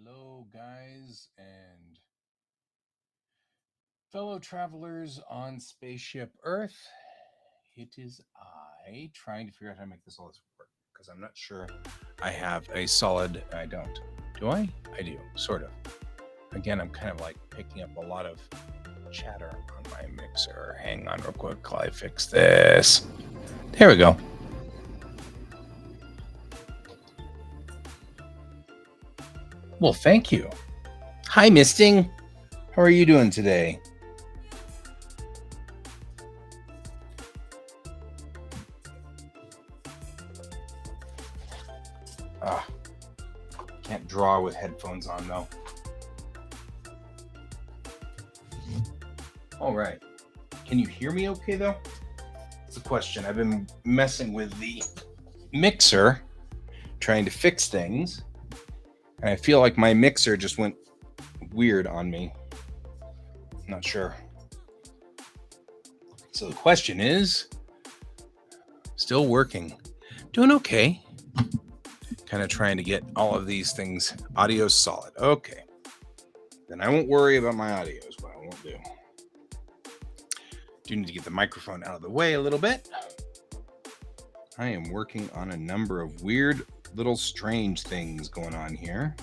Hello, guys, and fellow travelers on spaceship Earth. It is I trying to figure out how to make this all work because I'm not sure I have a solid. I don't. Do I? I do, sort of. Again, I'm kind of like picking up a lot of chatter on my mixer. Hang on, real quick while I fix this. There we go. Well, thank you. Hi, Misting. How are you doing today? Can't draw with headphones on, though. All right. Can you hear me okay, though? That's the question. I've been messing with the mixer, trying to fix things, and I feel like my mixer just went weird on me. I'm not sure. So the question is, still working. Doing okay. Kind of trying to get all of these things audio solid. Okay. Then I won't worry about my audio is what I won't do. Do need to get the microphone out of the way a little bit. I am working on a number of weird little strange things going on here.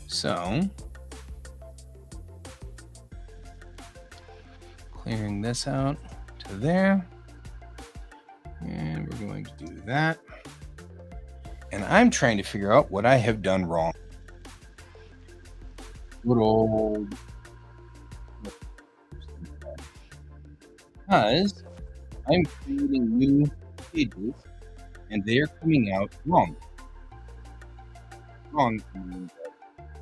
So, clearing this out to there. And we're going to do that. And I'm trying to figure out what I have done wrong. Good old. Because I'm creating new pages and they are coming out wrong. Wrong means that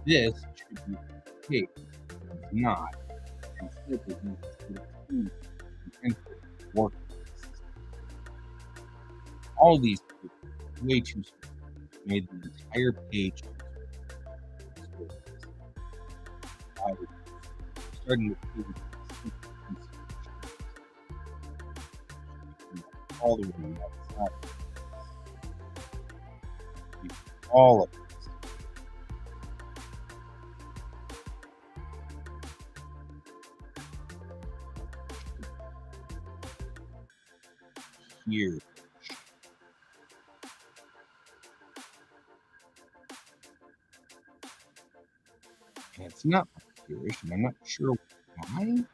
this should be the page. It's not. Instead, it needs to work. All these pages way too small. Made the entire page. Starting with all the way up. All of this. Here. And it's not here, and I'm not sure why.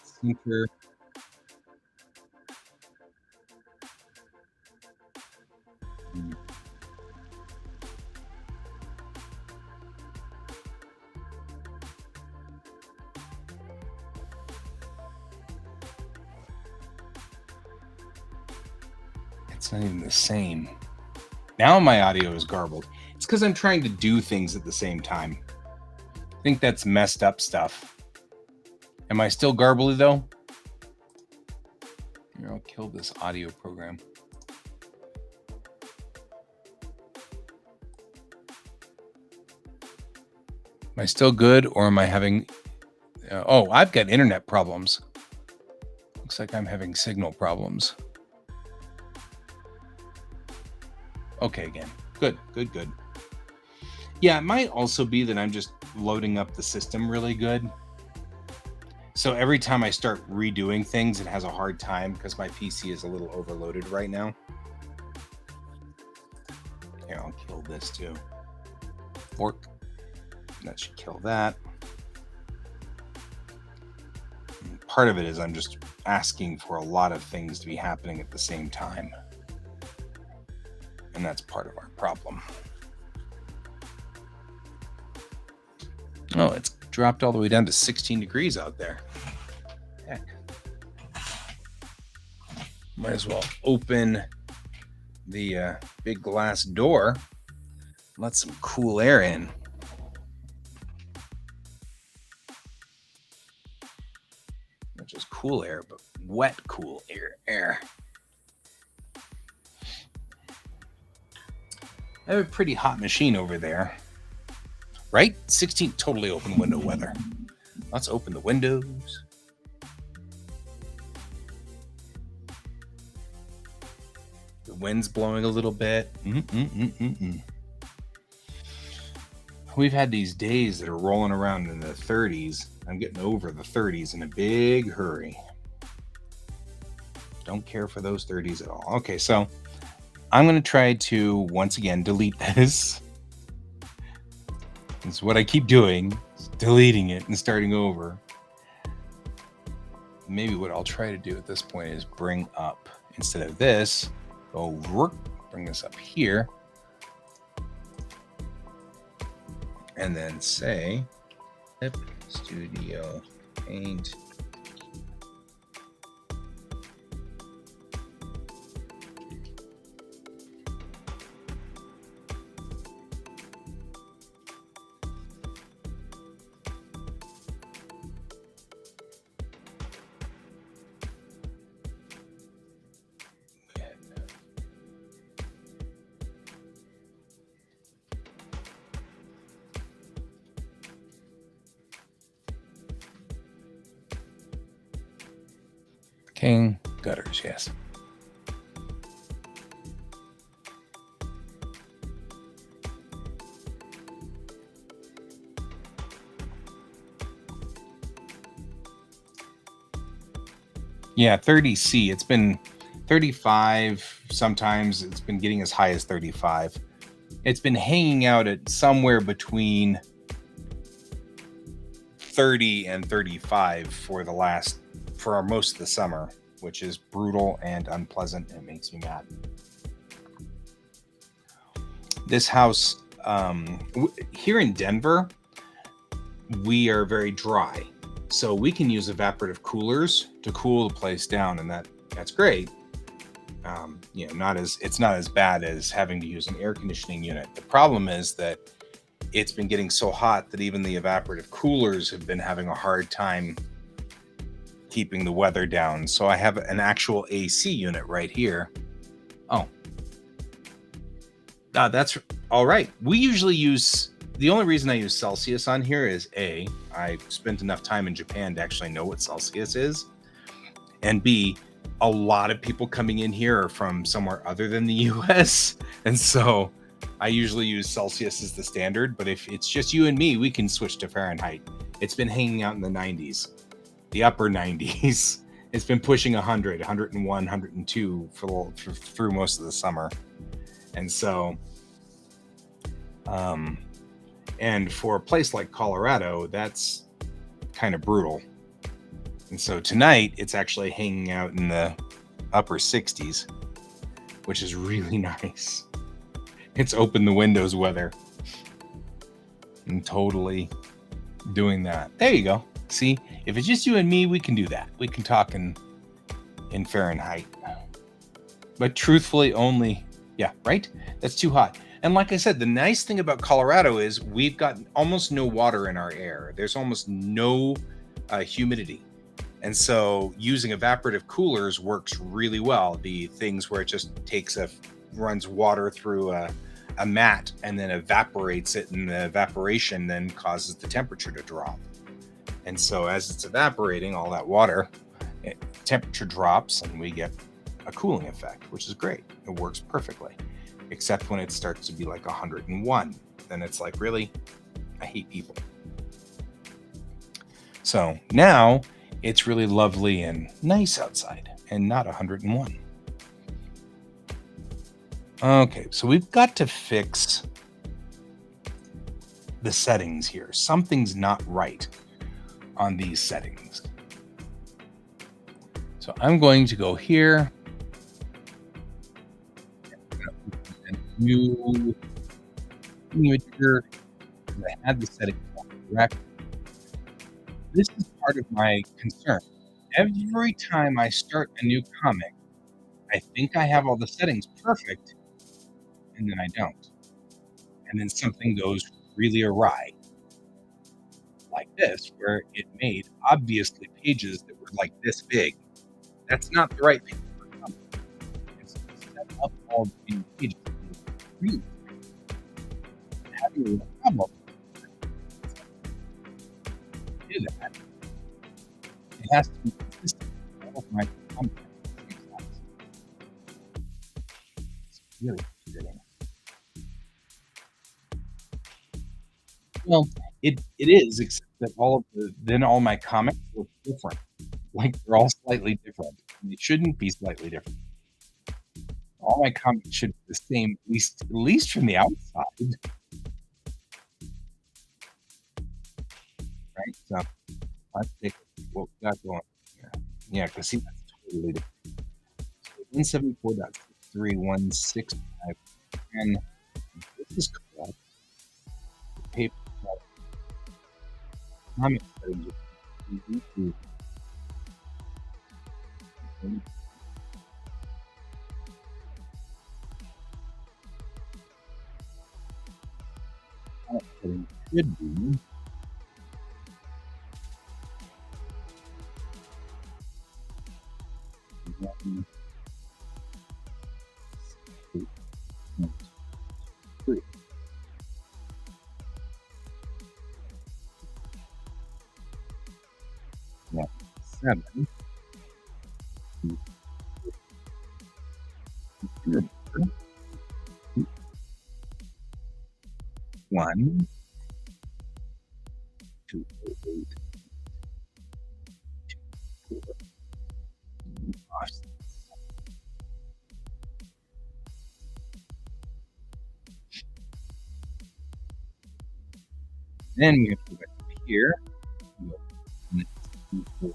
Center. It's not even the same. Now my audio is garbled. It's because I'm trying to do things at the same time. I think that's messed up stuff. Am I still garbly though? Here, I'll kill this audio program. Am I still good or am I having... oh, I've got internet problems. Looks like I'm having signal problems. Okay, again. Good. Yeah, it might also be that I'm just loading up the system really good. So every time I start redoing things, it has a hard time because my PC is a little overloaded right now. Here, I'll kill this too. Fork. That should kill that. And part of it is I'm just asking for a lot of things to be happening at the same time. And that's part of our problem. Oh, it's dropped all the way down to 16 degrees out there. Heck. Might as well open the big glass door. Let some cool air in. Not just cool air, but wet cool air. I have a pretty hot machine over there. Right? 16, totally open window weather. Let's open the windows. The wind's blowing a little bit. We've had these days that are rolling around in the 30s. I'm getting over the 30s in a big hurry. Don't care for those 30s at all. Okay, so I'm going to try to, once again, delete this. It's what I keep doing, deleting it and starting over. Maybe what I'll try to do at this point is bring up, instead of this, bring this up here. And then say, Studio Paint. King gutters, yes. Yeah, 30C. It's been 35 sometimes. It's been getting as high as 35. It's been hanging out at somewhere between 30 and 35 for most of the summer, which is brutal and unpleasant. It makes me mad. This house, here in Denver, we are very dry. So we can use evaporative coolers to cool the place down, and that's great. It's not as bad as having to use an air conditioning unit. The problem is that it's been getting so hot that even the evaporative coolers have been having a hard time keeping the weather down. So I have an actual AC unit right here. That's all right. We usually use, the only reason I use Celsius on here is A, I spent enough time in Japan to actually know what Celsius is. And B, a lot of people coming in here are from somewhere other than the US. And so I usually use Celsius as the standard, but if it's just you and me, we can switch to Fahrenheit. It's been hanging out in the 90s, the upper 90s. It's been pushing 100, 101, 102 through most of the summer. And so, and for a place like Colorado, that's kind of brutal. And so tonight it's actually hanging out in the upper 60s, which is really nice. It's open the windows weather. And totally doing that. There you go. See, if it's just you and me, we can do that. We can talk in Fahrenheit. But truthfully only, yeah, right? That's too hot. And like I said, the nice thing about Colorado is we've got almost no water in our air. There's almost no humidity. And so using evaporative coolers works really well. The things where it just runs water through a mat and then evaporates it, and the evaporation then causes the temperature to drop. And so as it's evaporating all that water, temperature drops and we get a cooling effect, which is great. It works perfectly. except when it starts to be like 101. Then it's like, really? I hate people. So now it's really lovely and nice outside and not 101. Okay, so we've got to fix the settings here. Something's not right on these settings. So I'm going to go here. New imager. I had the settings correct. This is part of my concern. Every time I start a new comic, I think I have all the settings perfect, and then I don't. And then something goes really awry. Like this, where it made obviously pages that were like this big. That's not the right page for a comic. It's to set up all the pages. Really, having a problem to do that, it has to be consistent with all of my comic size. It's really frustrating. Well, it is, except that all my comics look different. Like they're all slightly different. And they shouldn't be slightly different. All my comics should be the same, at least from the outside, right? So let's take what we got going here. Yeah, because see, that's totally different. So 174.6316. And this is correct. The paper comic settings are easy to settings should be. One, eight, one, three. One, 7. One, 2, 8, 4. Then we have to go back up here. 2, 4,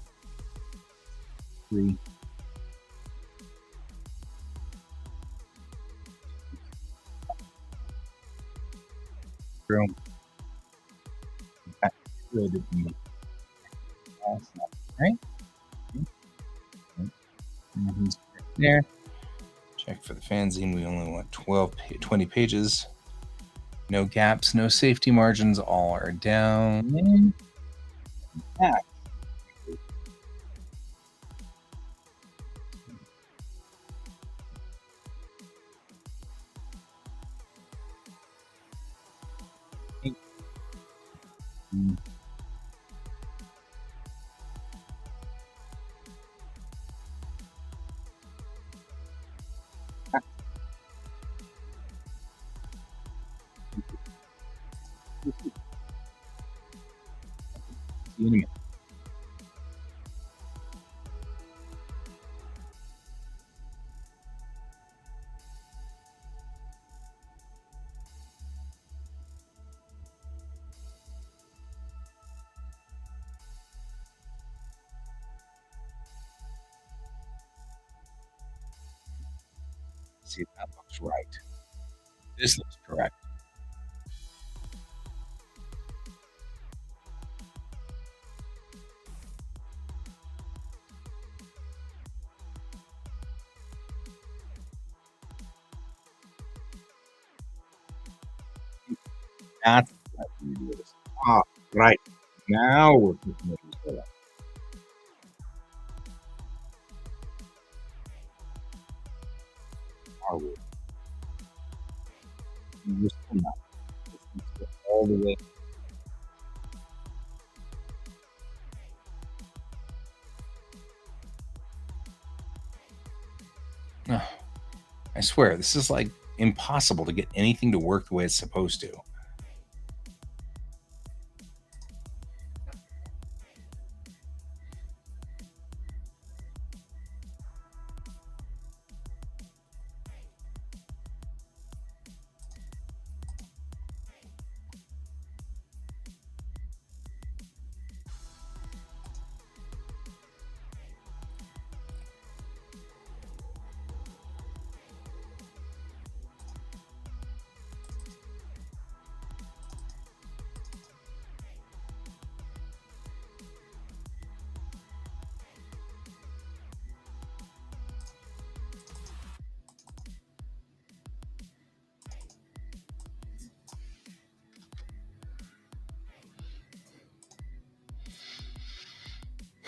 3. Zero. Back to the right? Right there. Check for the fanzine. We only want 20 pages. No gaps, no safety margins. All are down. Back. See you in a minute. See if that looks right. This looks correct. That's what we do this. Right. Now we're putting it together. Are we? We're still not. Let's go all the way. I swear, this is like impossible to get anything to work the way it's supposed to.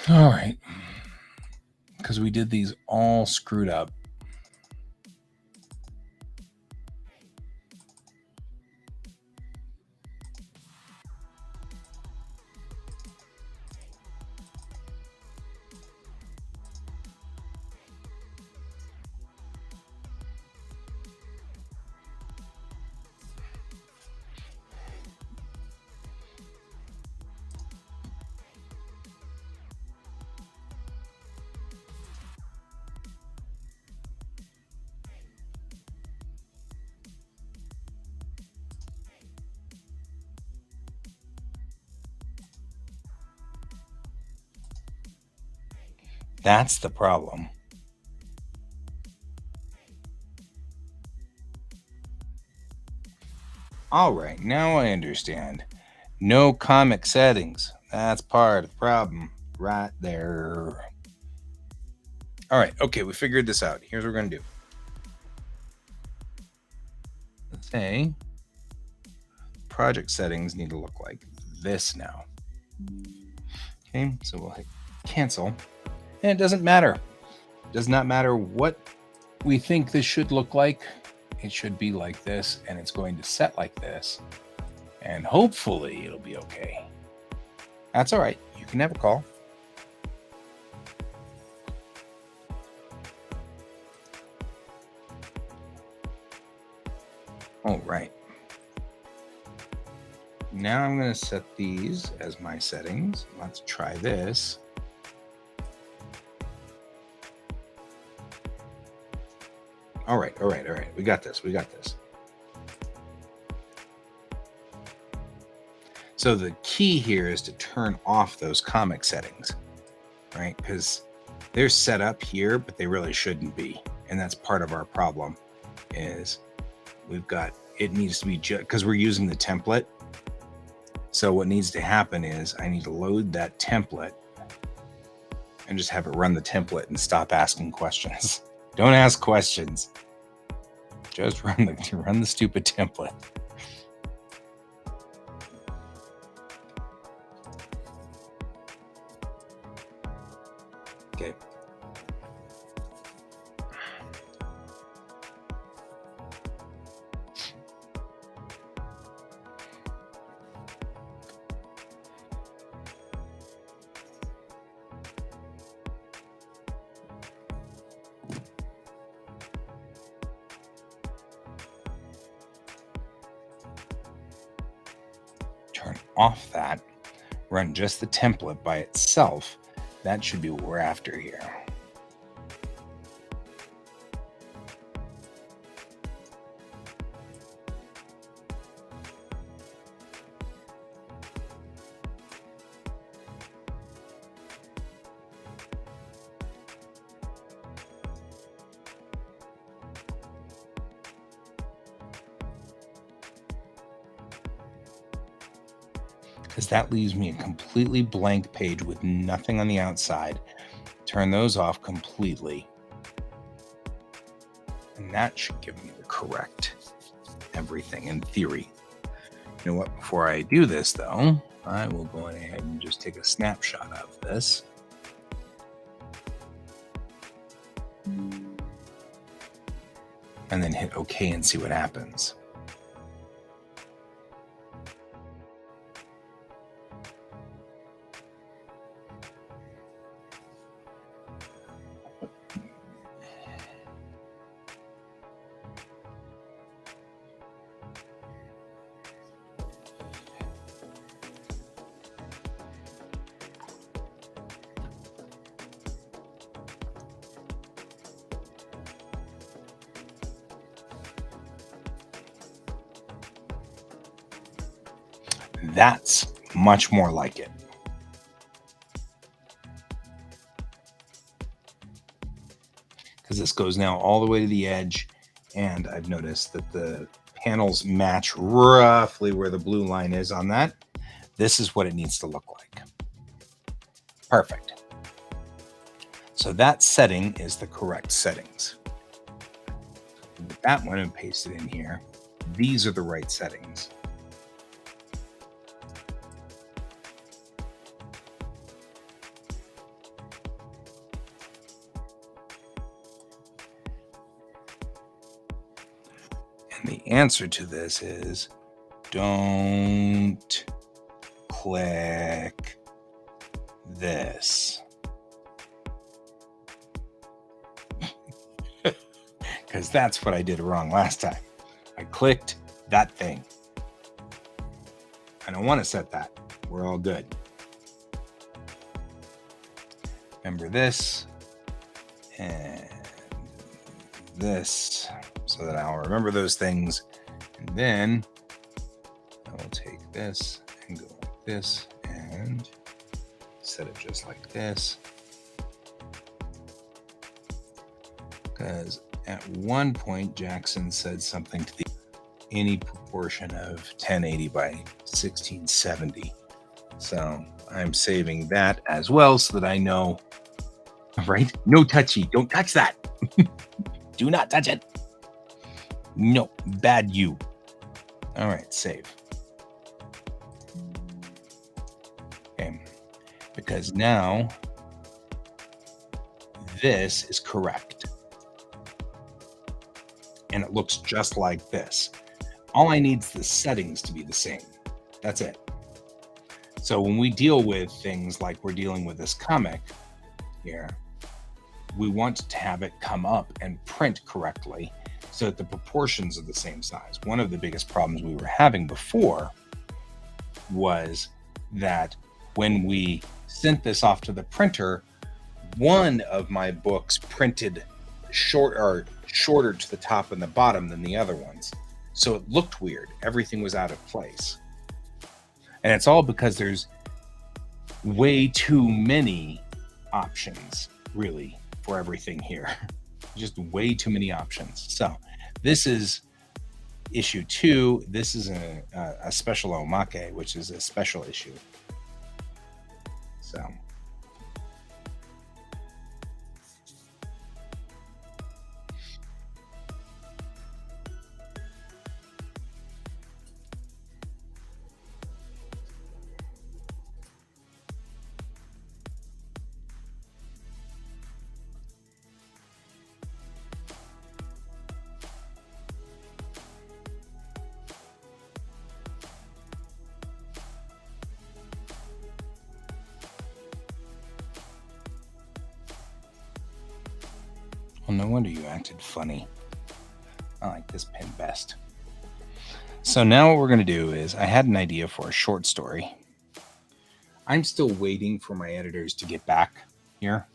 All right. Because we did these all screwed up. That's the problem. All right, now I understand. No comic settings. That's part of the problem right there. All right, okay, we figured this out. Here's what we're going to do. Let's say project settings need to look like this now. Okay, so we'll hit cancel. And it doesn't matter. It does not matter what we think this should look like. It should be like this, and it's going to set like this. And hopefully it'll be okay. That's all right. You can have a call. All right. Now I'm going to set these as my settings. Let's try this. All right. We got this. So the key here is to turn off those comic settings, right? Because they're set up here, but they really shouldn't be. And that's part of our problem is it needs to be because we're using the template. So what needs to happen is I need to load that template and just have it run the template and stop asking questions. Don't ask questions. Just run the stupid template. Okay. Turn off that, run just the template by itself. That should be what we're after here. Because that leaves me a completely blank page with nothing on the outside. Turn those off completely. And that should give me the correct everything in theory. You know what? Before I do this, though, I will go ahead and just take a snapshot of this. And then hit OK and see what happens. That's much more like it. Because this goes now all the way to the edge, and I've noticed that the panels match roughly where the blue line is on that. This is what it needs to look like. Perfect. So that setting is the correct settings. Put that one and paste it in here. These are the right settings. And the answer to this is don't click this. Because that's what I did wrong last time. I clicked that thing. I don't want to set that. We're all good. Remember this and this so that I'll remember those things. And then I will take this and go like this and set it just like this. Because at one point, Jackson said something to the any proportion of 1080 by 1670. So I'm saving that as well so that I know, right? No touchy. Don't touch that. Do not touch it. No, bad you. All right, save. Okay, because now this is correct. And it looks just like this. All I need is the settings to be the same. That's it. So when we deal with things like we're dealing with this comic here, we want to have it come up and print correctly so that the proportions are the same size. One of the biggest problems we were having before was that when we sent this off to the printer, one of my books printed shorter to the top and the bottom than the other ones. So it looked weird. Everything was out of place. And it's all because there's way too many options, really, for everything here. Just way too many options. So this is issue 2. This is a special omake, which is a special issue. So well, no wonder you acted funny. I like this pen best. So now what we're going to do is, I had an idea for a short story. I'm still waiting for my editors to get back here.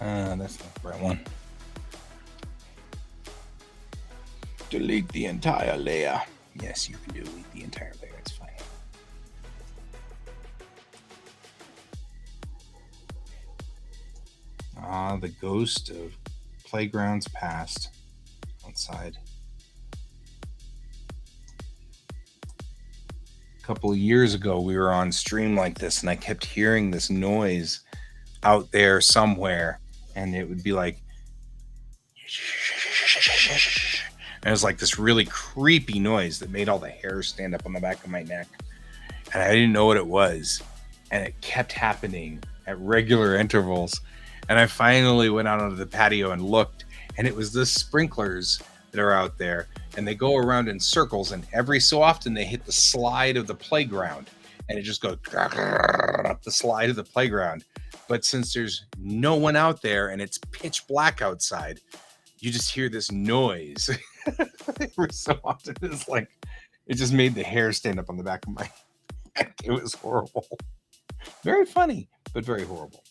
That's not the right one. Delete the entire layer. Yes, you can delete the entire layer. It's fine. The ghost of playgrounds past outside. A couple of years ago, we were on stream like this, and I kept hearing this noise out there somewhere, and it would be like, and it was like this really creepy noise that made all the hair stand up on the back of my neck, and I didn't know what it was, and it kept happening at regular intervals. And I finally went out onto the patio and looked, and it was the sprinklers that are out there, and they go around in circles, and every so often they hit the slide of the playground, and it just goes up the slide of the playground. But since there's no one out there and it's pitch black outside, you just hear this noise every so often. It's like, it just made the hair stand up on the back of my neck. It was horrible. Very funny, but very horrible.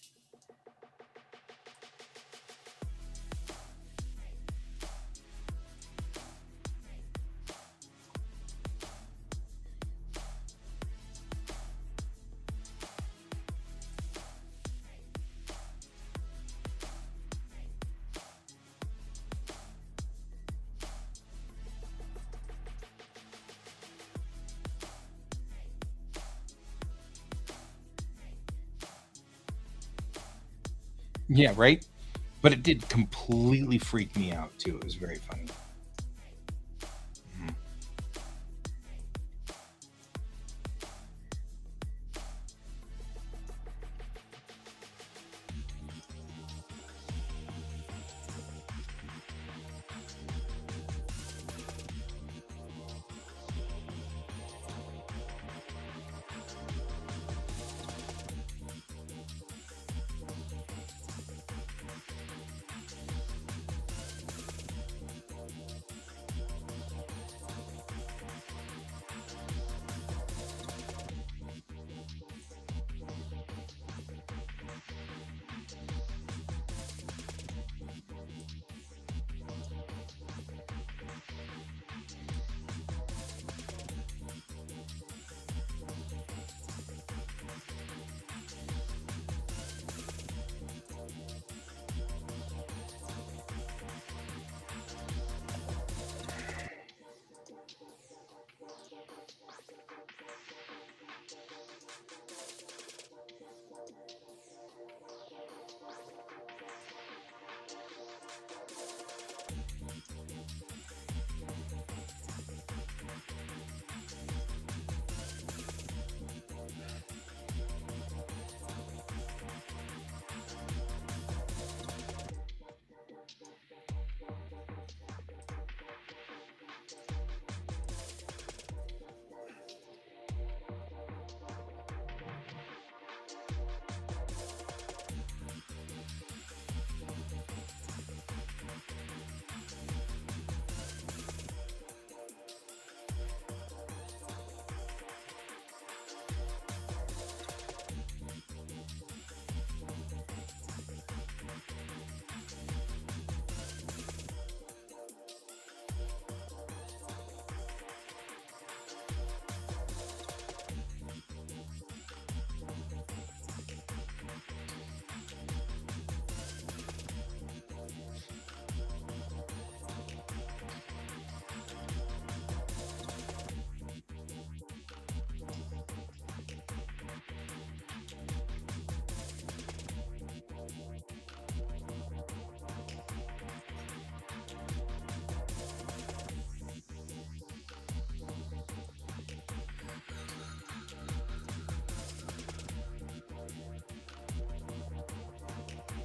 Yeah, right? But it did completely freak me out, too. It was very funny. Mhm.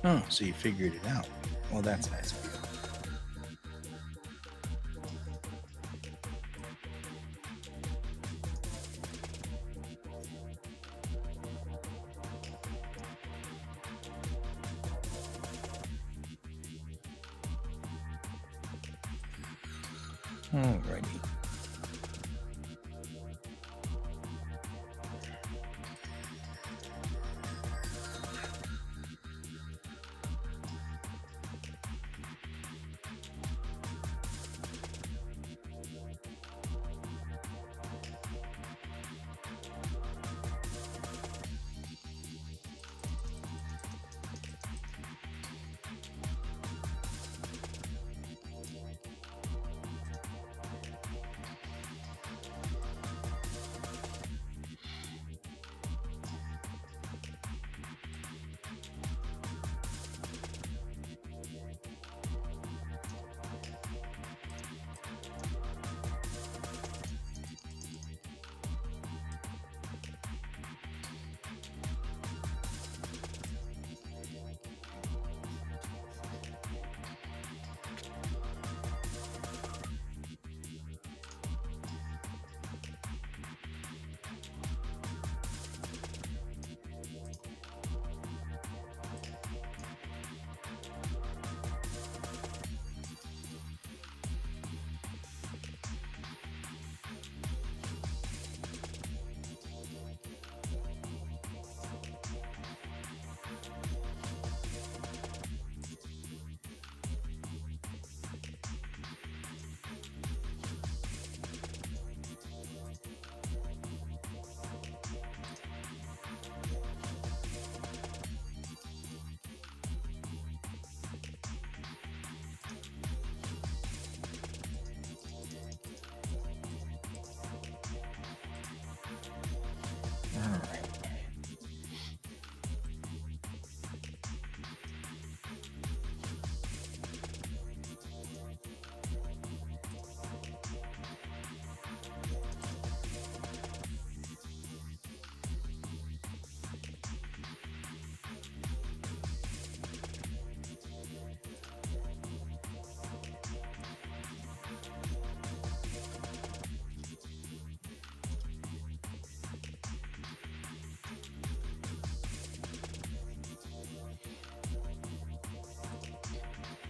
Oh, so you figured it out. Well, that's nice of you. Alrighty.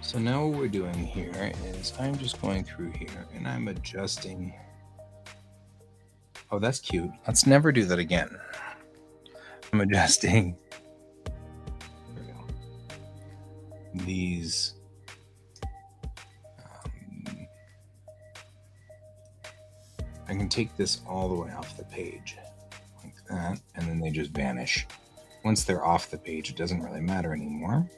So now what we're doing here is I'm just going through here and I'm adjusting. Oh, that's cute. Let's never do that again. I'm adjusting these I can take this all the way off the page like that, and then they just vanish. Once they're off the page, it doesn't really matter anymore.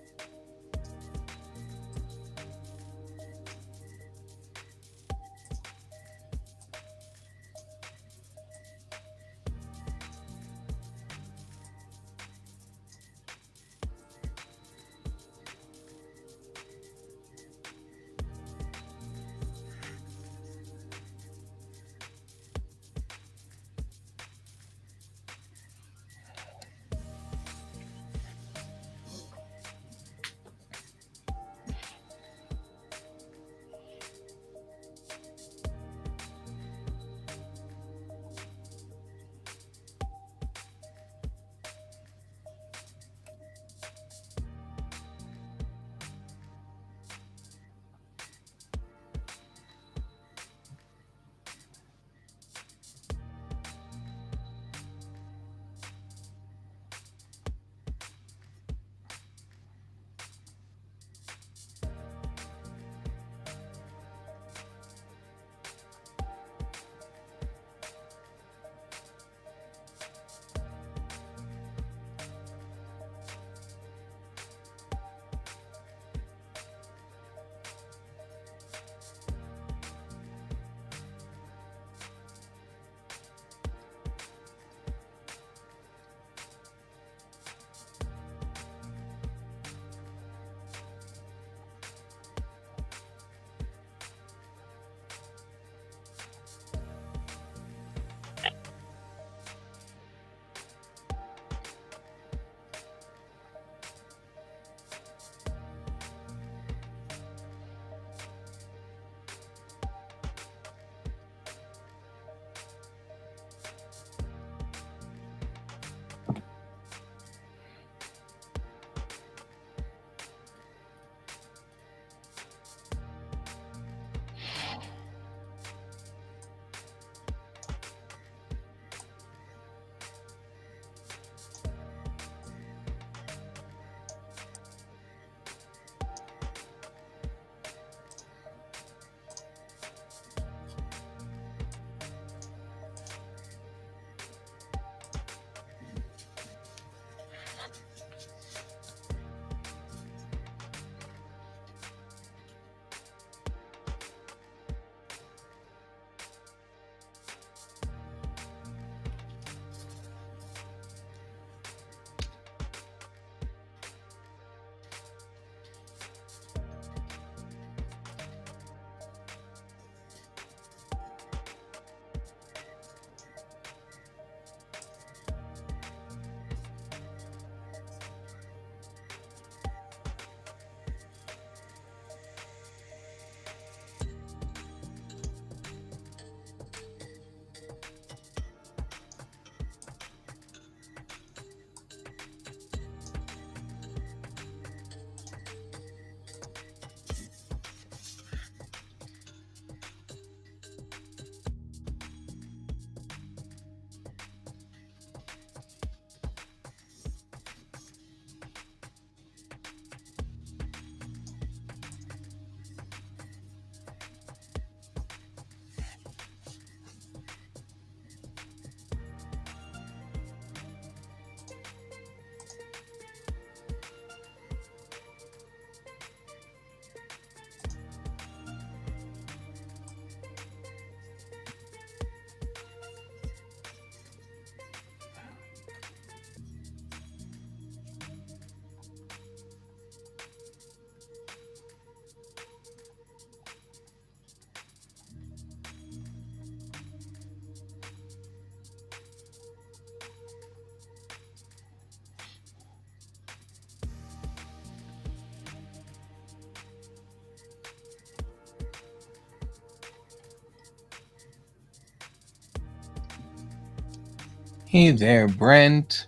Hey there, Brent.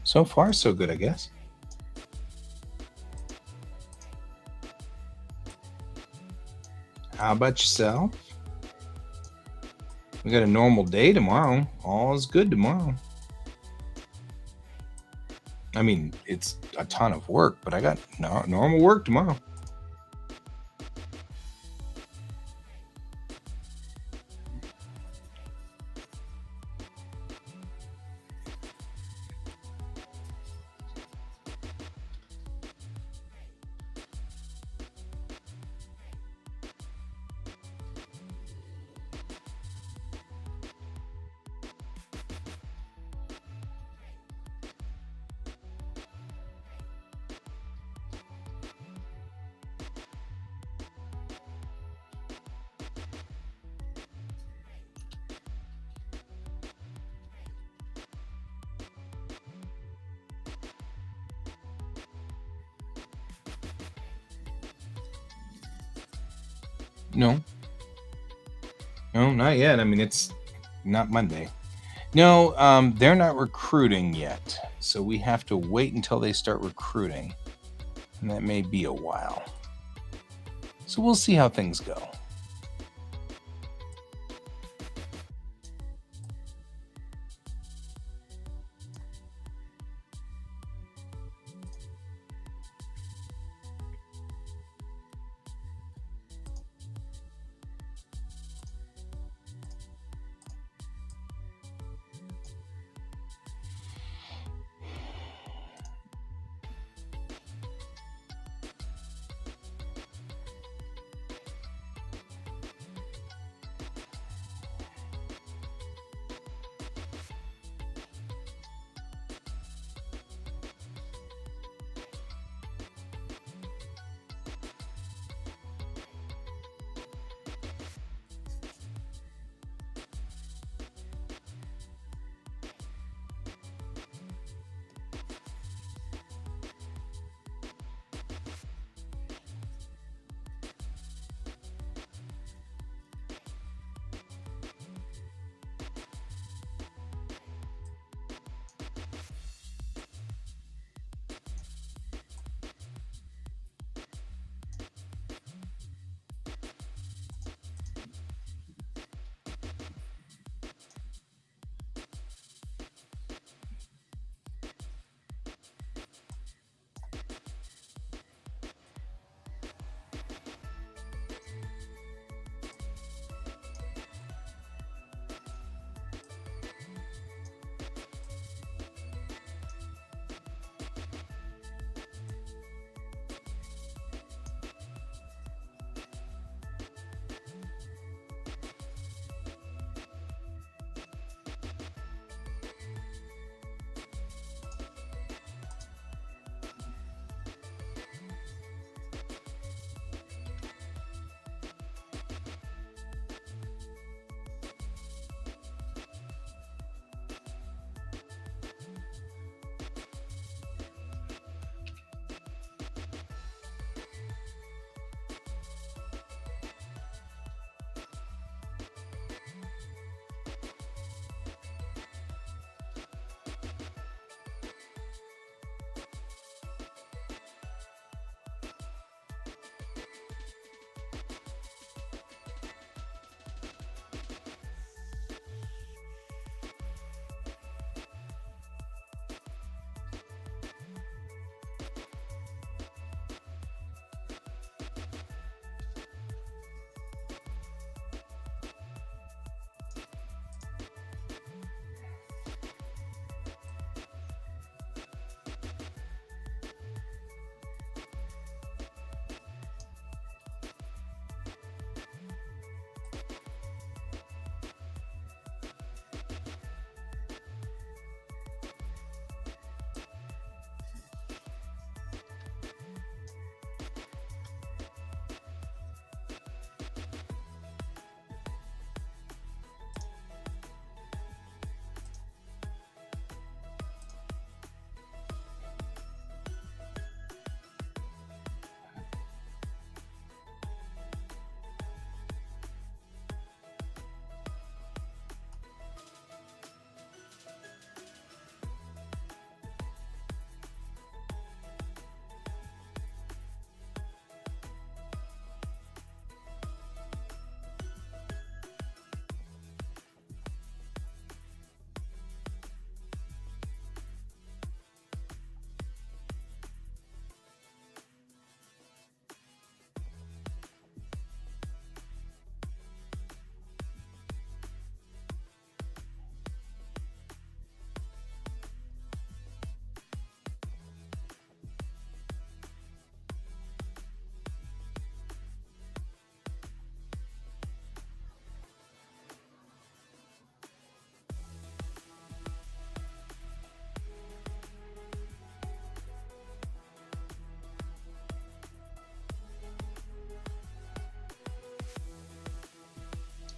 So far so good, I guess. How about yourself? We got a normal day tomorrow. All is good tomorrow. I mean, it's a ton of work, but I got normal work tomorrow. No, not yet. I mean, it's not Monday. No, they're not recruiting yet. So we have to wait until they start recruiting. And that may be a while. So we'll see how things go.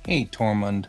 Hey, Tormund.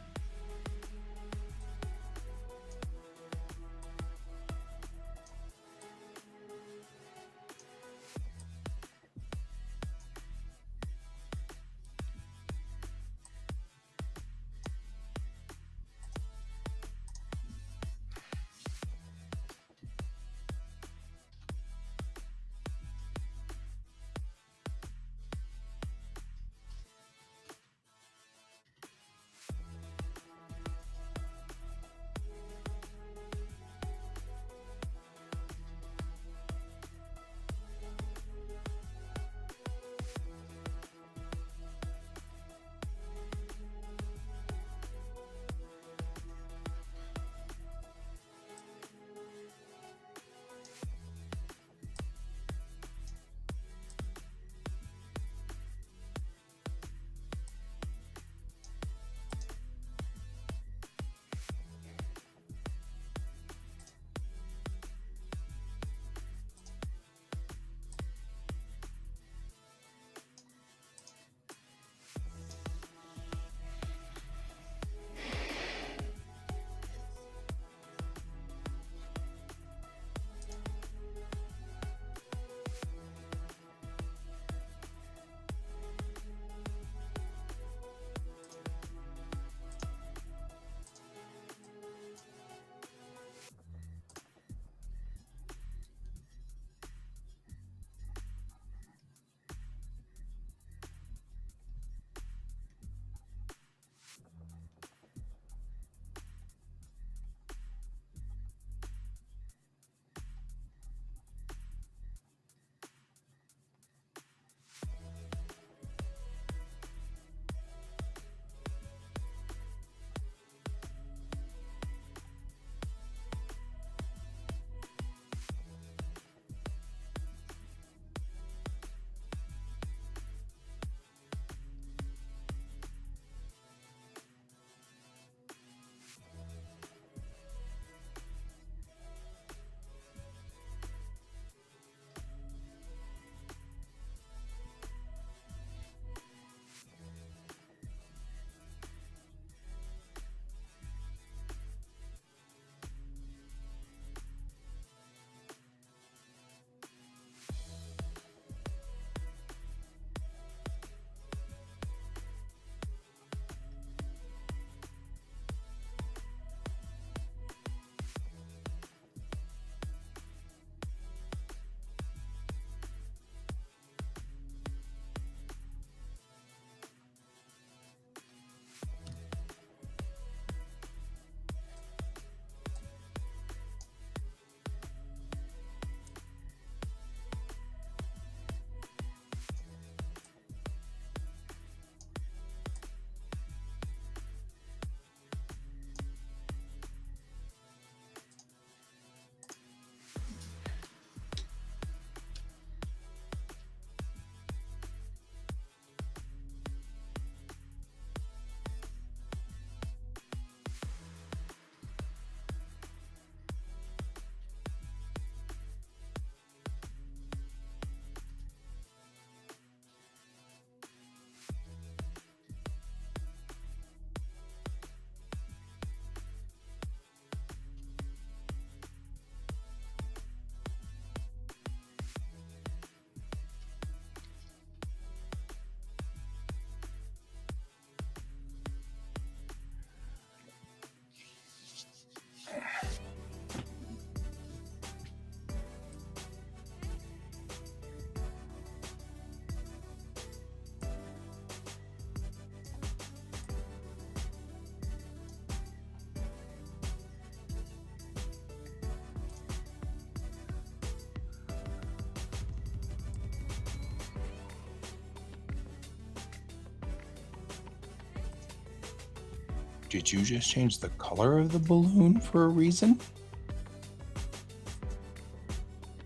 Did you just change the color of the balloon for a reason?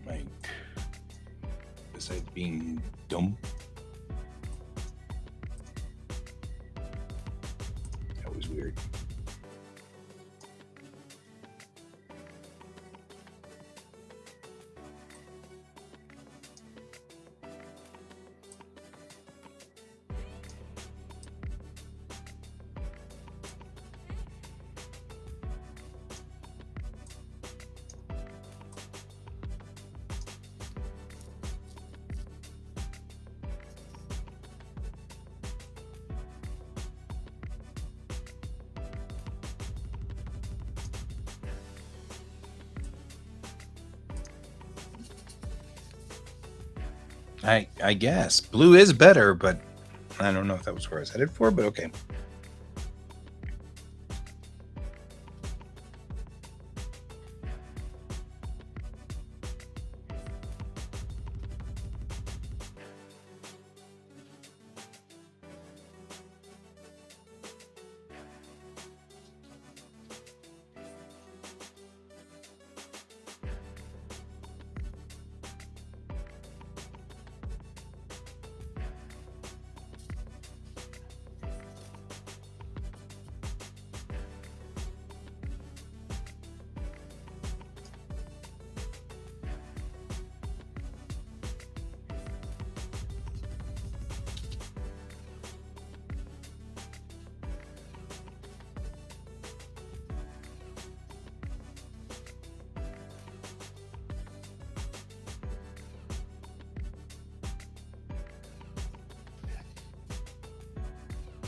Like, besides being dumb? That was weird. I guess blue is better, but I don't know if that was where I was headed for. But okay.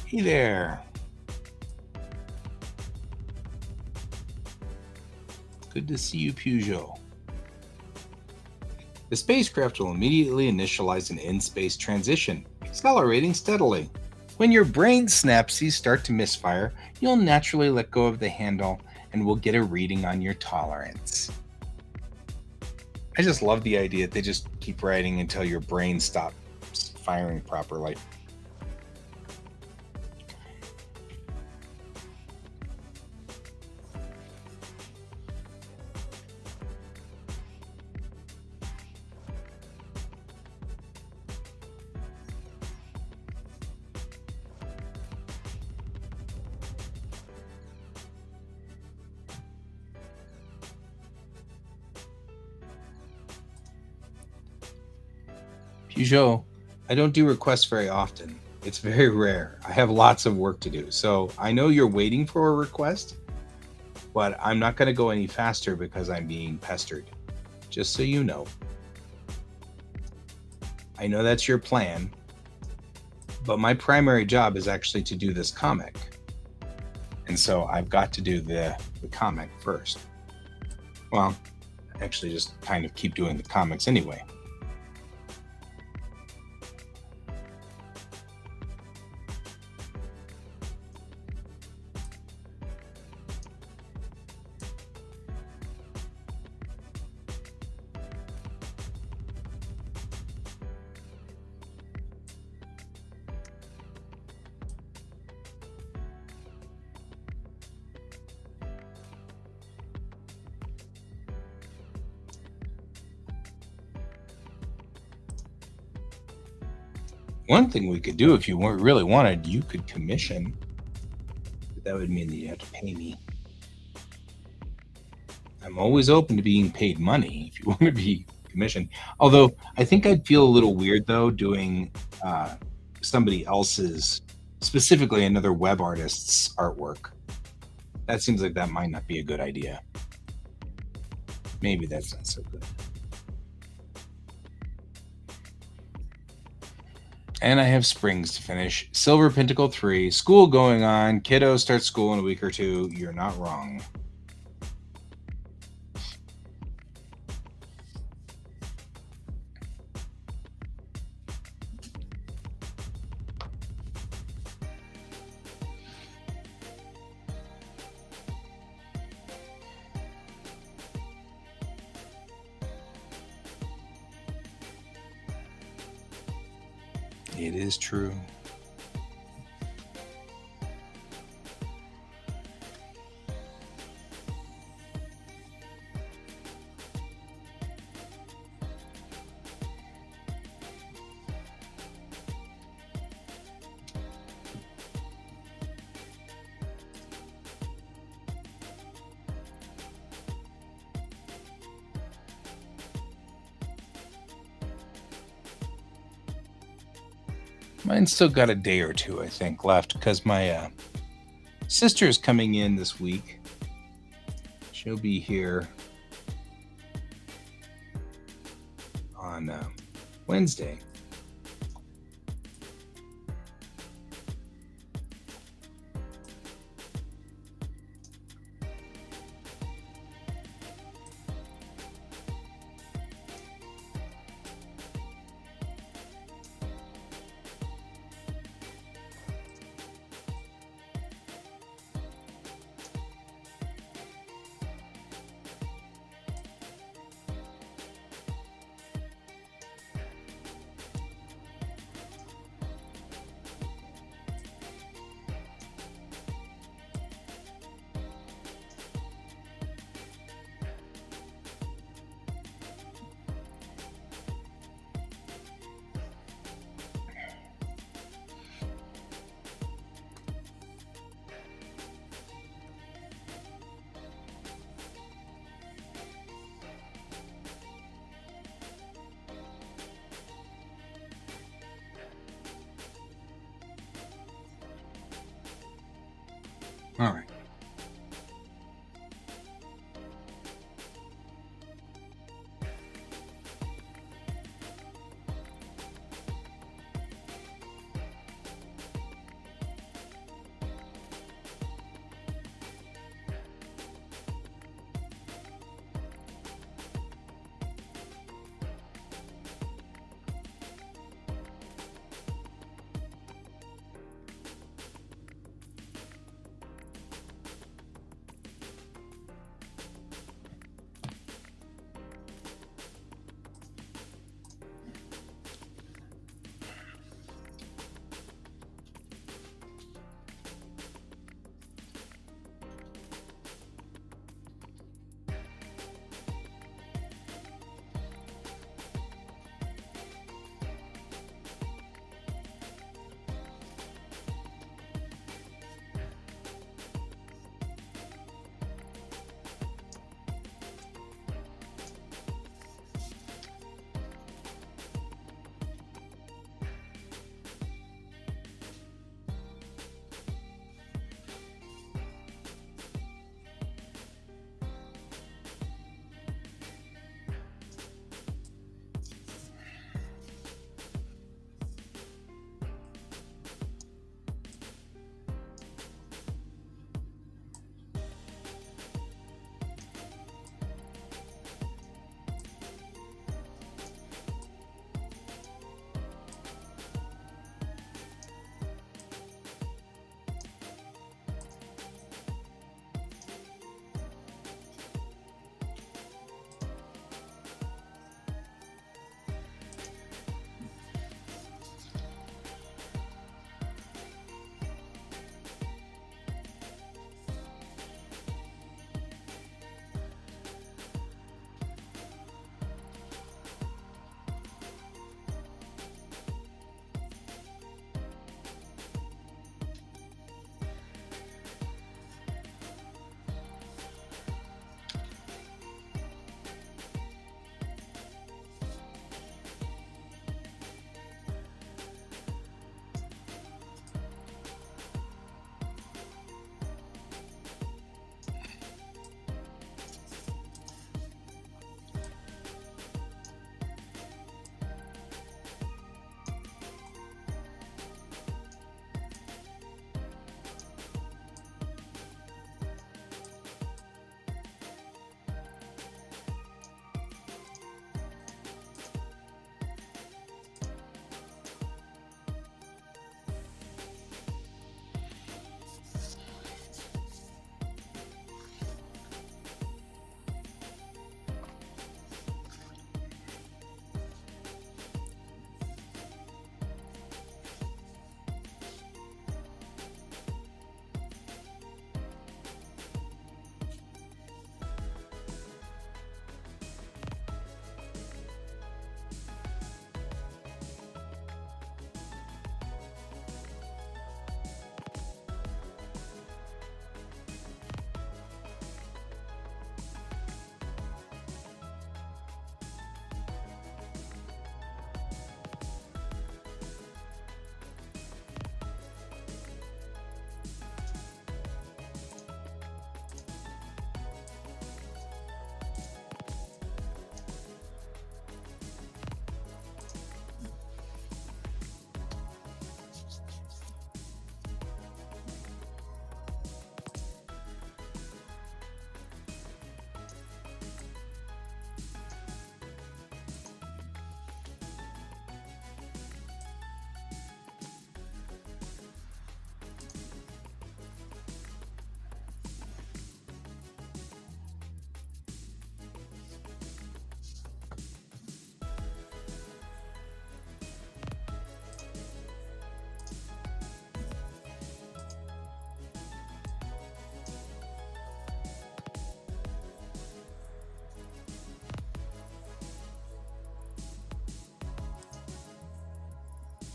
Hey there. Good to see you, Peugeot. The spacecraft will immediately initialize an in-space transition, accelerating steadily. When your brain synapses start to misfire, you'll naturally let go of the handle and we'll get a reading on your tolerance. I just love the idea that they just keep writing until your brain stops firing properly. Peugeot, I don't do requests very often. It's very rare. I have lots of work to do. So I know you're waiting for a request, but I'm not going to go any faster because I'm being pestered. Just so you know. I know that's your plan, but my primary job is actually to do this comic. And so I've got to do the comic first. Well, actually, just kind of keep doing the comics anyway. One thing we could do if you really wanted, you could commission. But that would mean that you have to pay me. I'm always open to being paid money if you want to be commissioned. Although I think I'd feel a little weird though doing somebody else's, specifically another web artist's artwork. That seems like that might not be a good idea. Maybe that's not so good. And I have Springs to finish. Silver Pentacle 3. School going on. Kiddo starts school in a week or two. You're not wrong. It is true. Mine's still got a day or two, I think, left because my sister's coming in this week. She'll be here on Wednesday. All right.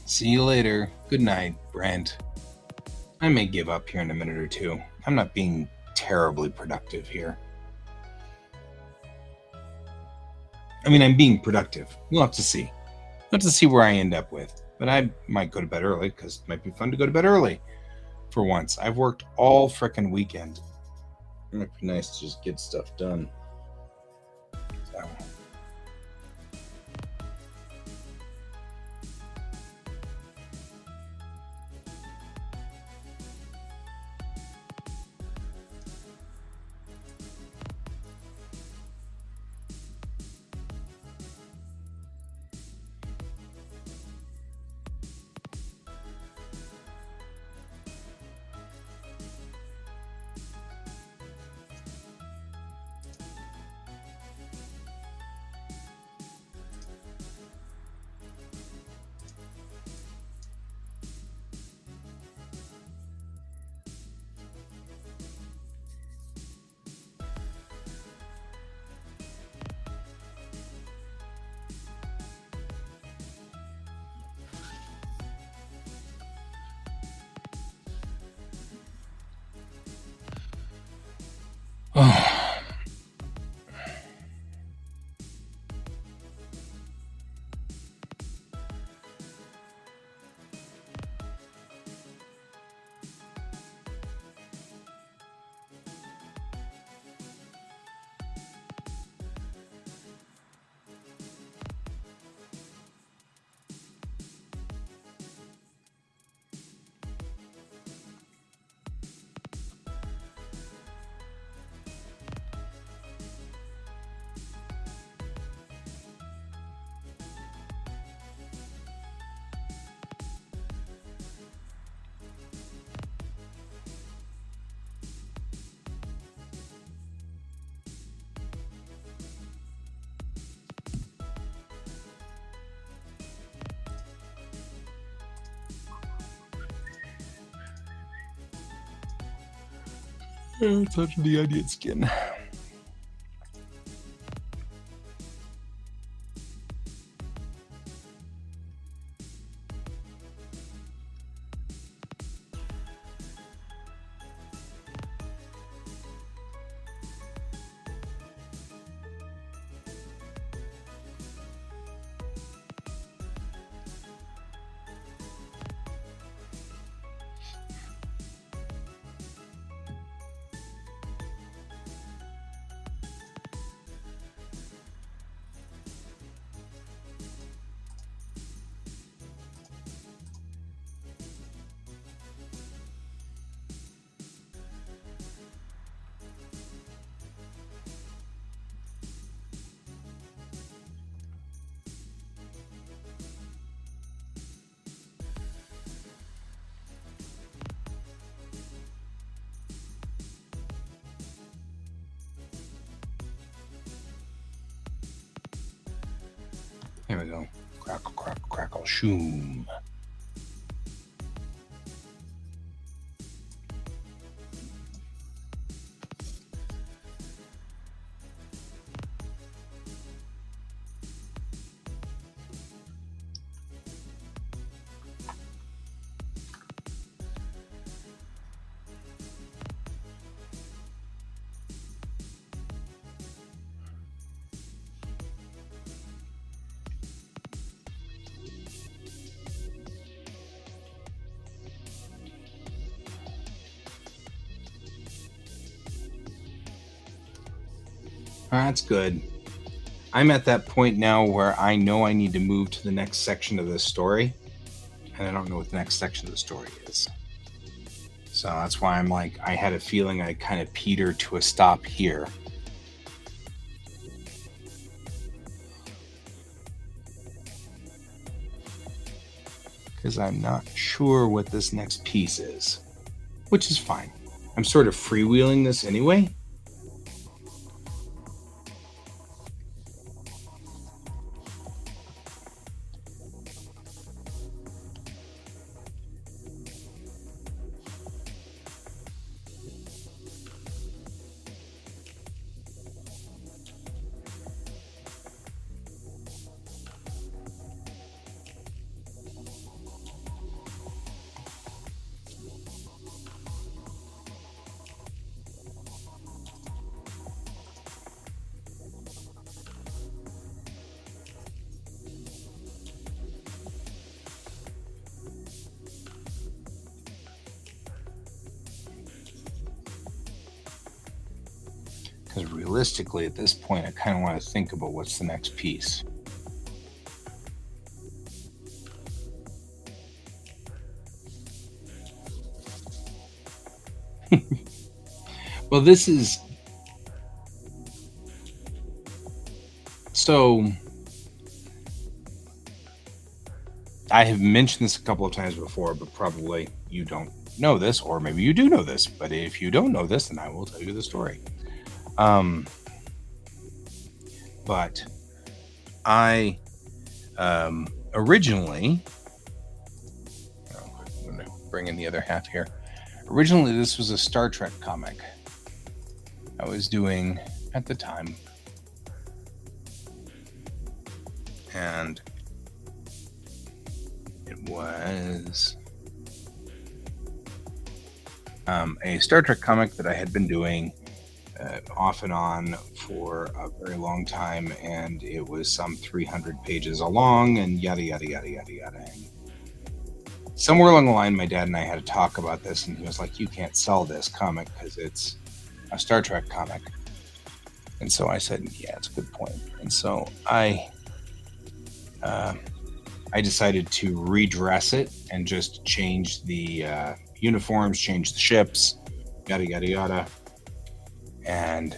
See you later. Good night, Brent. I may give up here in a minute or two. I'm not being terribly productive here. I mean, I'm being productive. We'll have to see. We'll have to see where I end up with. But I might go to bed early because it might be fun to go to bed early. For once, I've worked all frickin' weekend. It might be nice to just get stuff done. So. Oh. Touch the onion skin. There we go. Crackle, crackle, crackle, shoom. That's good. I'm at that point now where I know I need to move to the next section of this story, and I don't know what the next section of the story is. So that's why I'm like, I had a feeling I kind of petered to a stop here. Because I'm not sure what this next piece is, which is fine. I'm sort of freewheeling this anyway. Because realistically, at this point, I kind of want to think about what's the next piece. Well, this is... So, I have mentioned this a couple of times before, but probably you don't know this, or maybe you do know this. But if you don't know this, then I will tell you the story. But I originally... I'm going to bring in the other half here. Originally, this was a Star Trek comic I was doing at the time. And it was a Star Trek comic that I had been doing off and on for a very long time, and it was some 300 pages along, and yada, yada, yada, yada, yada. And somewhere along the line, my dad and I had a talk about this, and he was like, you can't sell this comic because it's a Star Trek comic. And so I said, yeah, it's a good point. And so I decided to redress it and just change the uniforms, change the ships, yada, yada, yada, and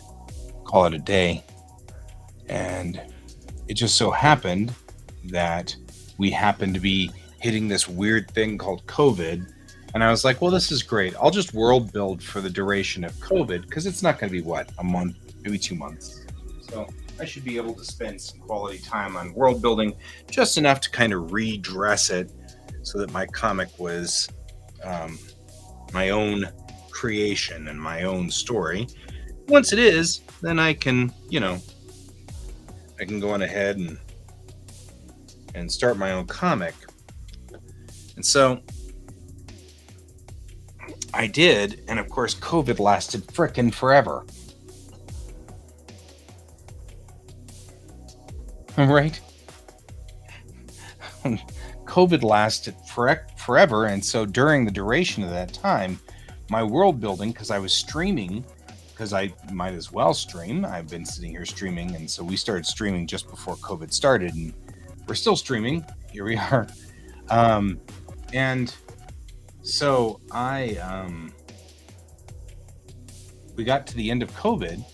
call it a day. And it just so happened that we happened to be hitting this weird thing called COVID. And I was like, well, this is great. I'll just world build for the duration of COVID, because it's not going to be, what, a month, maybe 2 months. So I should be able to spend some quality time on world building, just enough to kind of redress it so that my comic was my own creation and my own story. Once it is, then I can, I can go on ahead and start my own comic. And so I did, and of course COVID lasted frickin' forever. Right? COVID lasted forever, and so during the duration of that time, my world building, because I was streaming, because I might as well stream. I've been sitting here streaming, and so we started streaming just before COVID started, and we're still streaming. Here we are. And so we got to the end of COVID,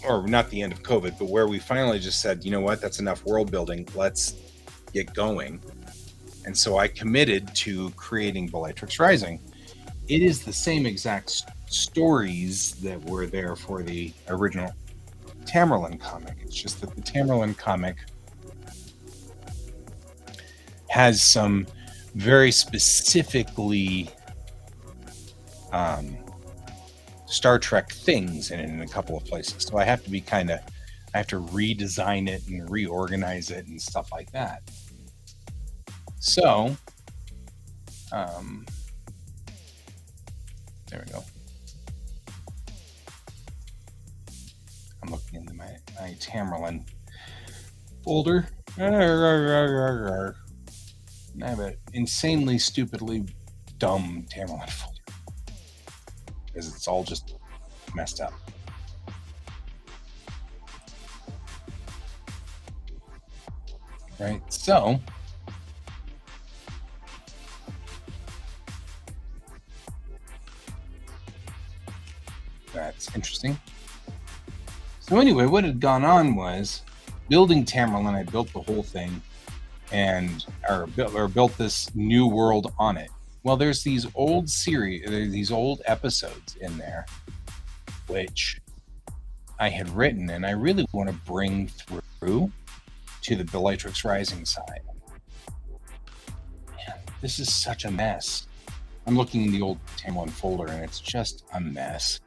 or not the end of COVID, but where we finally just said, you know what, that's enough world building. Let's get going. And so I committed to creating Bellatrix Rising. It is the same exact stories that were there for the original Tamerlane comic. It's just that the Tamerlane comic has some very specifically Star Trek things in it in a couple of places. So I have to I have to redesign it and reorganize it and stuff like that. So, there we go. I'm looking into my Tamerlane folder. I have an insanely, stupidly dumb Tamerlane folder because it's all just messed up. Right, so that's interesting. So anyway, what had gone on was building Tamerlane. I built the whole thing, or built this new world on it. Well, there's these old episodes in there, which I had written, and I really want to bring through to the Bellatrix Rising side. Man, this is such a mess. I'm looking in the old Tamerlane folder, and it's just a mess.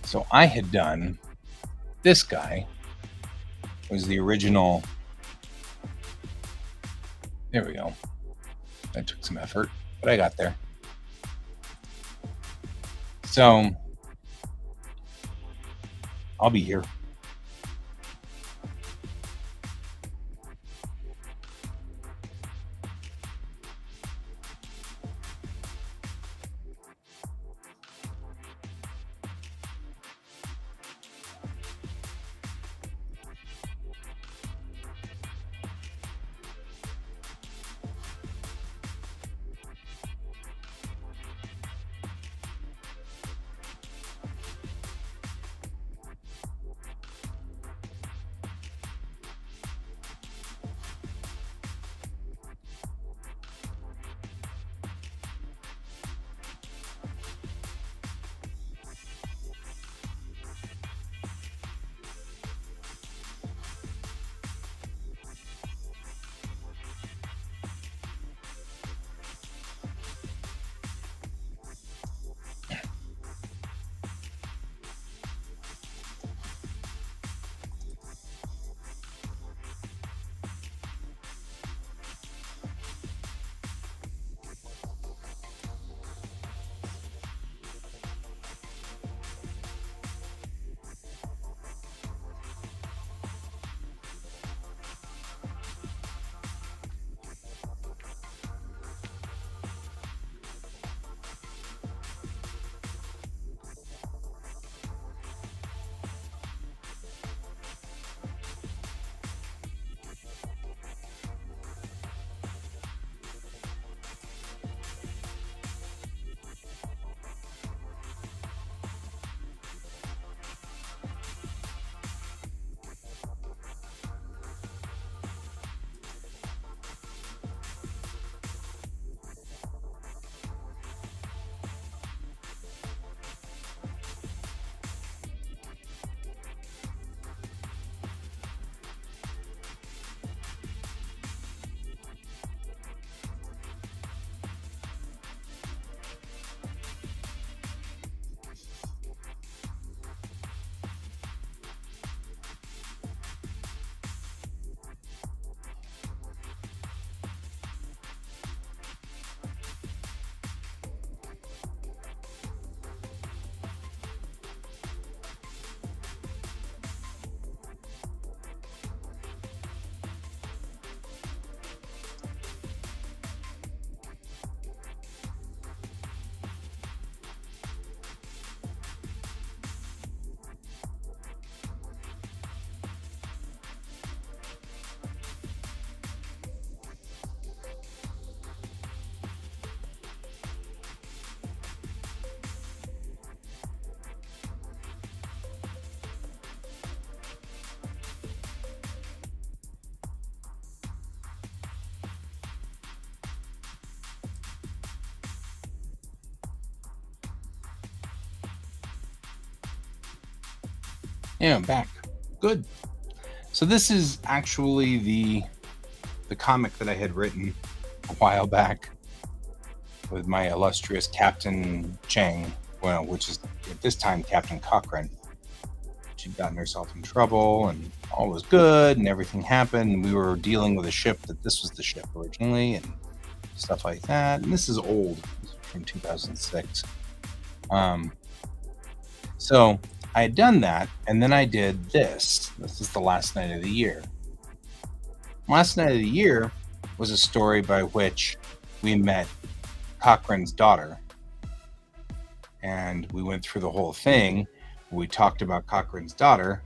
So I had done, this guy was the original. There we go. That took some effort, but I got there. So I'll be here. Yeah, I'm back. Good. So this is actually the comic that I had written a while back with my illustrious Captain Chang, well, which is at this time Captain Cochrane. She'd gotten herself in trouble, and all was good, and everything happened. We were dealing with a ship that this was the ship originally, and stuff like that. And this is old, this is from 2006. Um, so I had done that, and then I did this. This is the last night of the year. Last Night of the Year was a story by which we met Cochrane's daughter, and we went through the whole thing. We talked about Cochrane's daughter,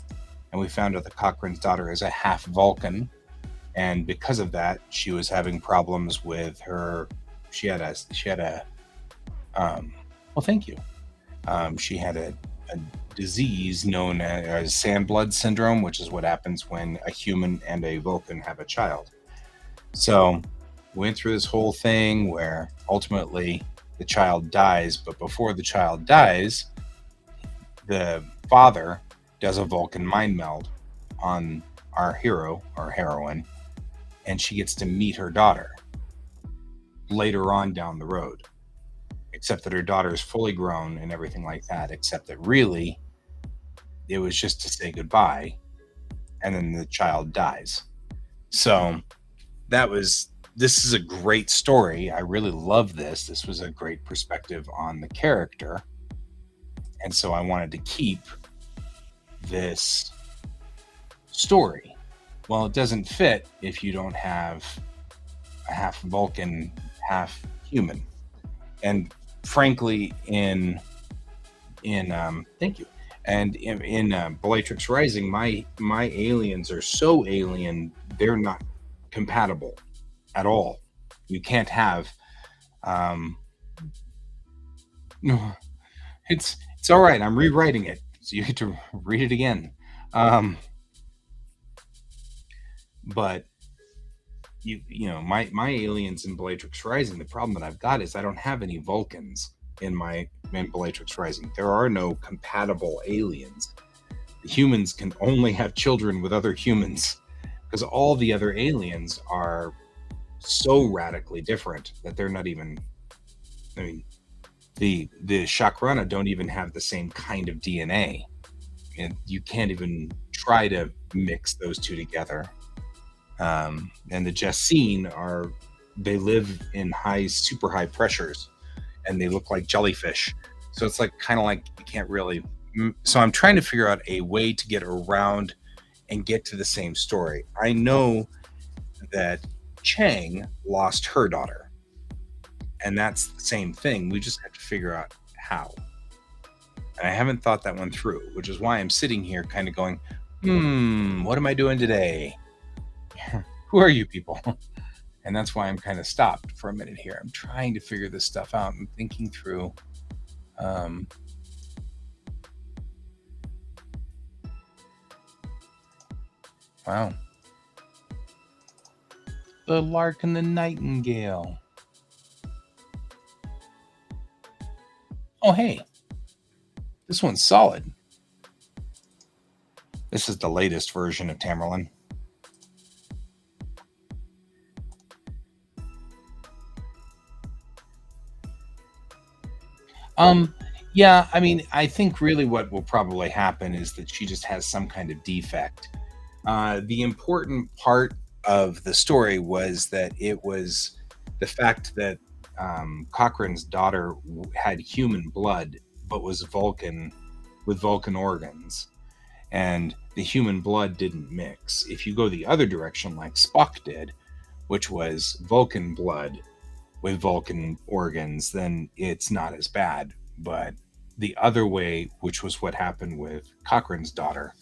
and we found out that Cochrane's daughter is a half Vulcan, and because of that, she was having problems with her. She had a well, thank you. She had a disease known as sand blood syndrome, which is what happens when a human and a Vulcan have a child. So we went through this whole thing where ultimately the child dies, but before the child dies, the father does a Vulcan mind meld on our hero or heroine, and she gets to meet her daughter later on down the road. Except that her daughter is fully grown and everything like that, except that really it was just to say goodbye, and then the child dies. So this is a great story. I really love this. This was a great perspective on the character. And so I wanted to keep this story. Well, it doesn't fit if you don't have a half Vulcan, half human. And frankly, in thank you. And in Bellatrix Rising, my aliens are so alien, they're not compatible at all. You can't have no, it's all right. I'm rewriting it, so you get to read it again. Um, but my aliens in Bellatrix Rising. The problem that I've got is I don't have any Vulcans in Bellatrix Rising. There are no compatible aliens. The humans can only have children with other humans because all the other aliens are so radically different that they're not even. I mean, the Shakrana don't even have the same kind of DNA, and you can't even try to mix those two together. And the Jessene they live in super high pressures, and they look like jellyfish. So it's like kind of like you can't really. So I'm trying to figure out a way to get around and get to the same story. I know that Chang lost her daughter, and that's the same thing. We just have to figure out how. And I haven't thought that one through, which is why I'm sitting here kind of going, what am I doing today? Who are you people? And that's why I'm kind of stopped for a minute here. I'm trying to figure this stuff out. I'm thinking through. Wow. The Lark and the Nightingale. Oh, hey. This one's solid. This is the latest version of Tamerlane. Yeah, I mean, I think really what will probably happen is that she just has some kind of defect. The important part of the story was that it was the fact that Cochrane's daughter had human blood, but was Vulcan with Vulcan organs, and the human blood didn't mix. If you go the other direction, like Spock did, which was Vulcan blood with Vulcan organs, then it's not as bad. But the other way, which was what happened with Cochrane's daughter,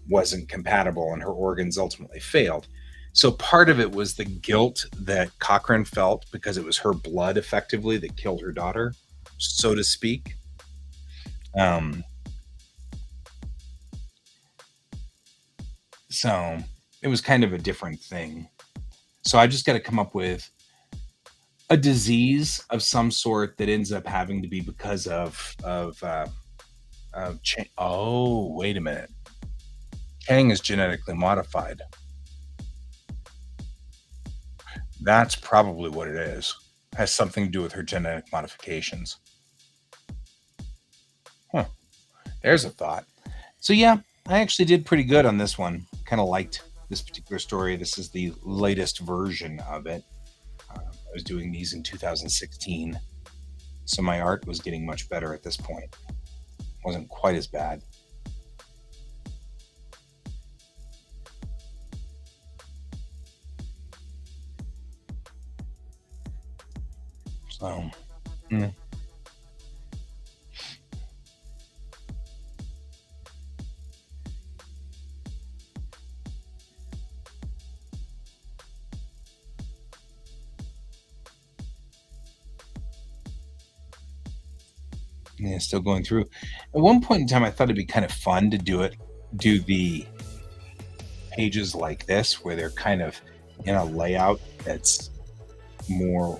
wasn't compatible and her organs ultimately failed. So part of it was the guilt that Cochrane felt because it was her blood effectively that killed her daughter, so to speak. Um, so it was kind of a different thing. So I just got to come up with a disease of some sort that ends up having to be because of oh, wait a minute. Kang is genetically modified. That's probably what it is. Has something to do with her genetic modifications. Huh. There's a thought. So yeah, I actually did pretty good on this one. Kind of liked this particular story. This is the latest version of it. I was doing these in 2016, so my art was getting much better at this point. Wasn't quite as bad. So, mm. Yeah, still going through. At one point in time, I thought it'd be kind of fun to do the pages like this, where they're kind of in a layout that's more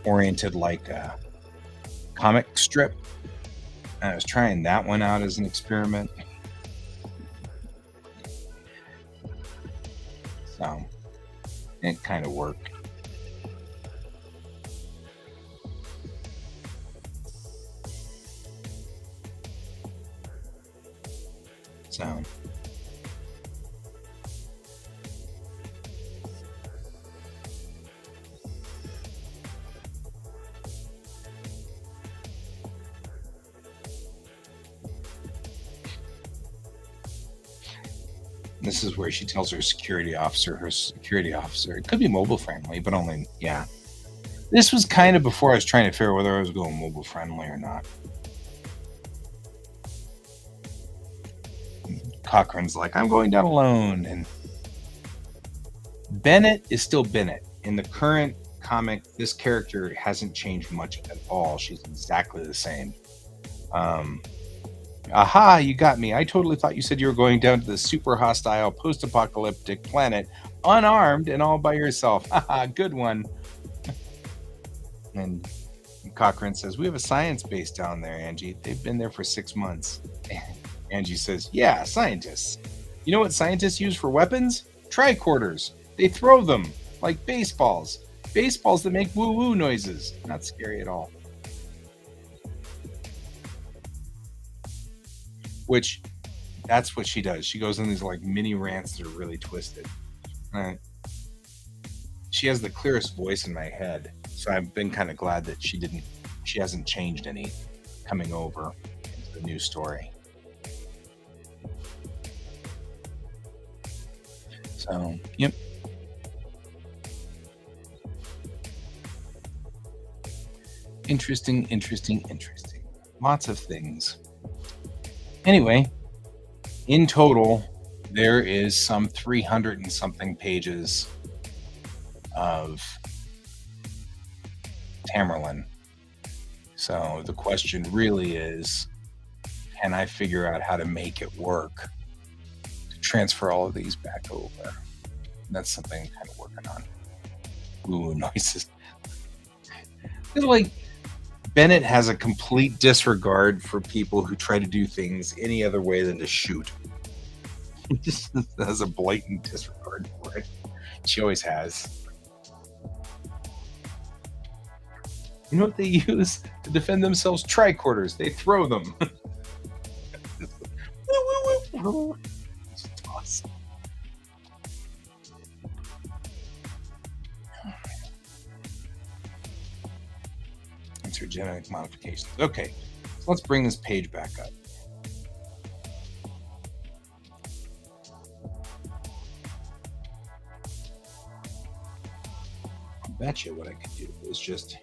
oriented like a comic strip. And I was trying that one out as an experiment. So it kind of worked. So this is where she tells her security officer, it could be mobile friendly, but only, yeah. This was kind of before I was trying to figure out whether I was going mobile friendly or not. Cochrane's like, I'm going down alone. And Bennett is still Bennett. In the current comic, this character hasn't changed much at all. She's exactly the same. Aha, you got me. I totally thought you said you were going down to the super hostile post apocalyptic planet unarmed and all by yourself. Haha, good one. And Cochrane says, we have a science base down there, Angie. They've been there for 6 months. Angie says, yeah, scientists. You know what scientists use for weapons? Tricorders. They throw them like baseballs. Baseballs that make woo-woo noises. Not scary at all. Which, that's what she does. She goes in these like mini rants that are really twisted. She has the clearest voice in my head. So I've been kind of glad that she hasn't changed any coming over into the new story. So, yep. Interesting. Lots of things. Anyway, in total, there is some 300 and something pages of Tamerlane. So the question really is, can I figure out how to make it work to transfer all of these back over? That's something I'm kind of working on. Ooh, noises. It's like Bennett has a complete disregard for people who try to do things any other way than to shoot. He just has a blatant disregard for it. She always has. You know what they use to defend themselves? Tricorders. They throw them. It's awesome. That's her genetic modifications. Okay, so let's bring this page back up. I bet you what I could do is just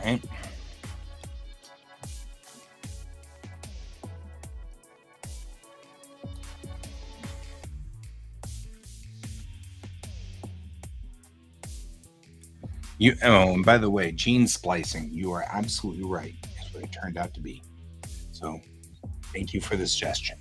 right. And by the way, gene splicing, you are absolutely right. That's what it turned out to be. So thank you for the suggestion.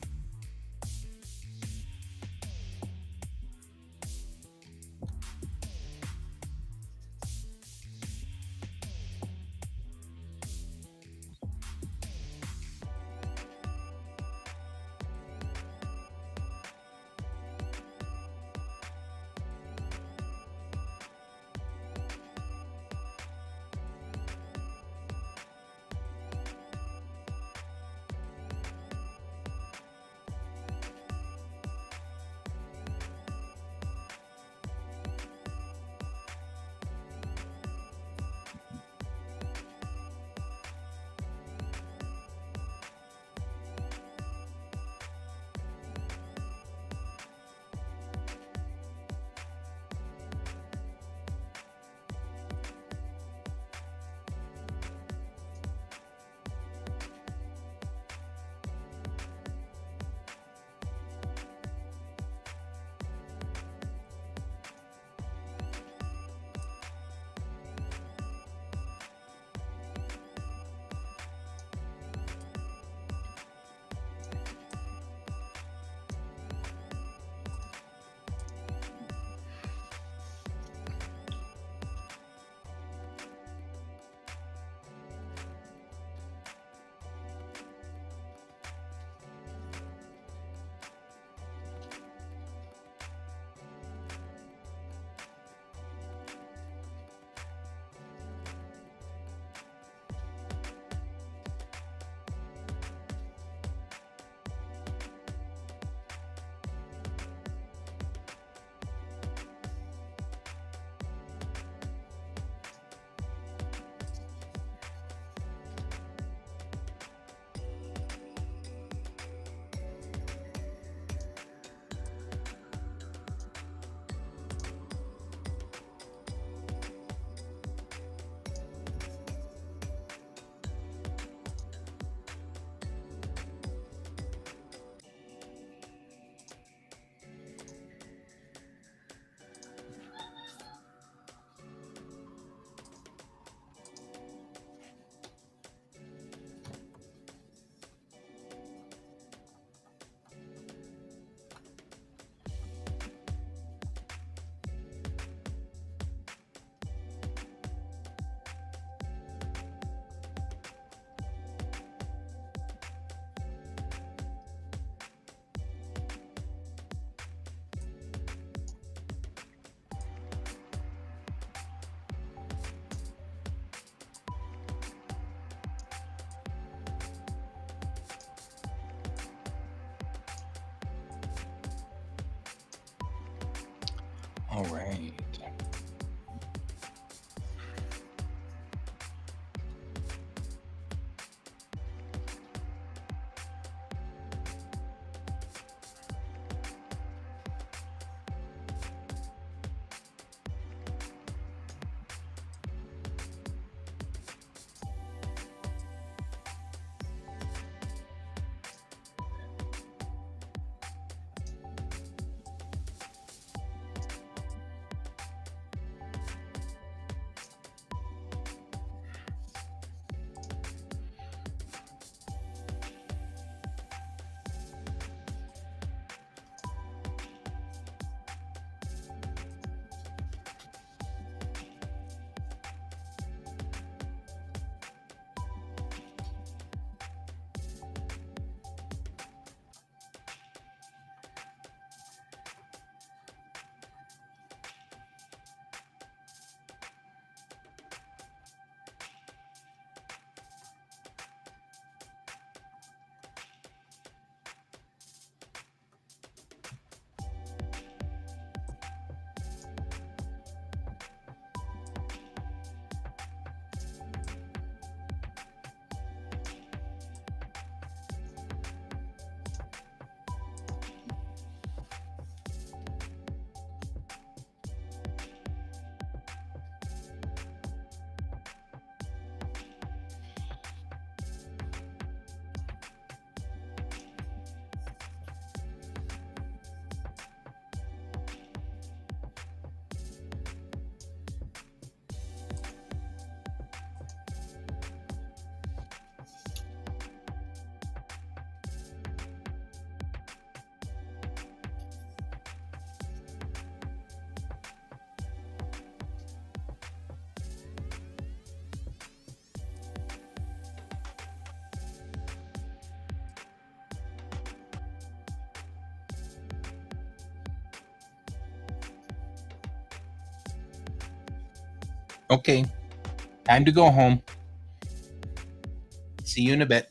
All right. Okay, time to go home. See you in a bit.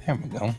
There we go.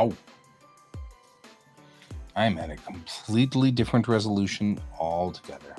Oh, I'm at a completely different resolution altogether.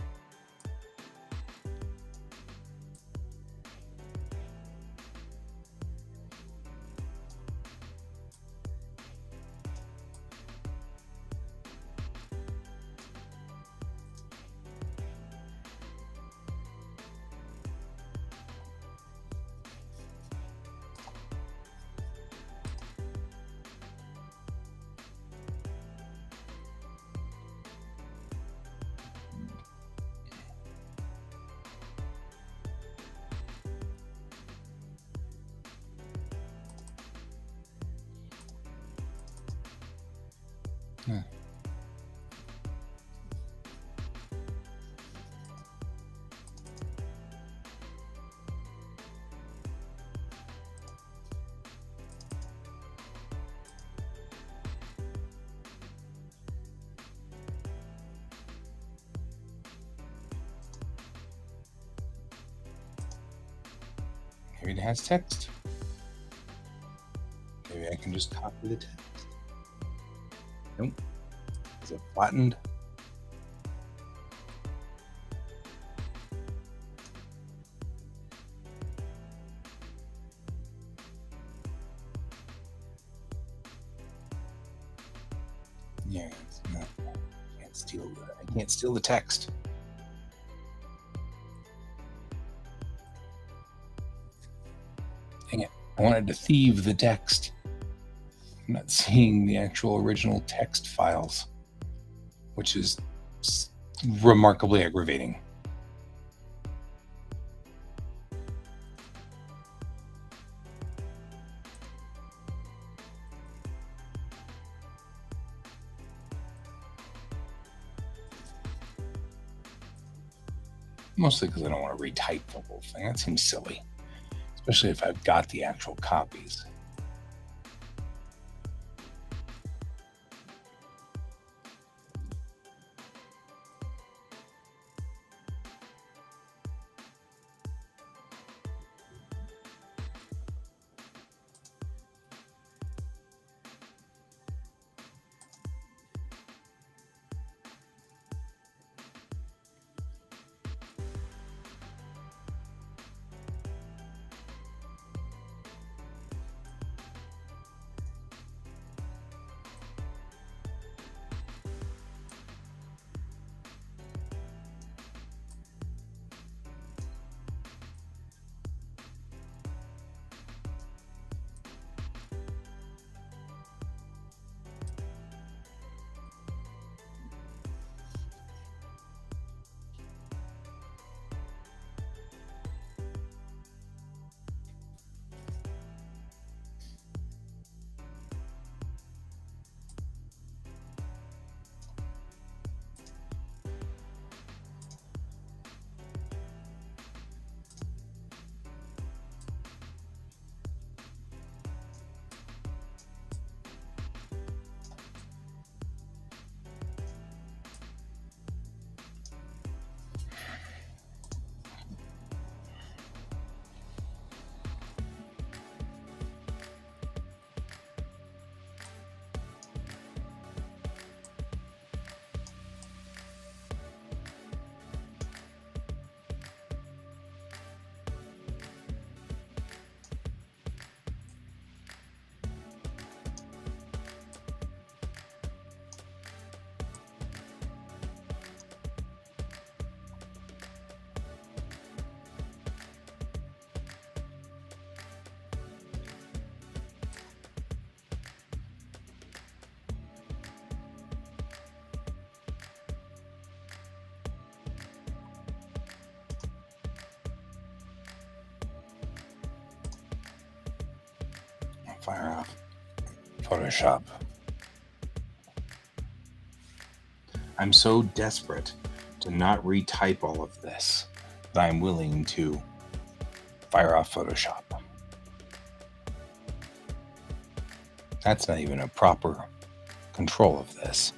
Maybe it has text. Maybe I can just copy the text. Nope. Is it flattened? Yeah, it's not. I can't steal the text. Dang it. I wanted to thieve the text. I'm not seeing the actual original text files, which is remarkably aggravating. Mostly because I don't want to retype the whole thing. That seems silly, especially if I've got the actual copies. Fire off Photoshop. I'm so desperate to not retype all of this that I'm willing to fire off Photoshop. That's not even a proper control of this.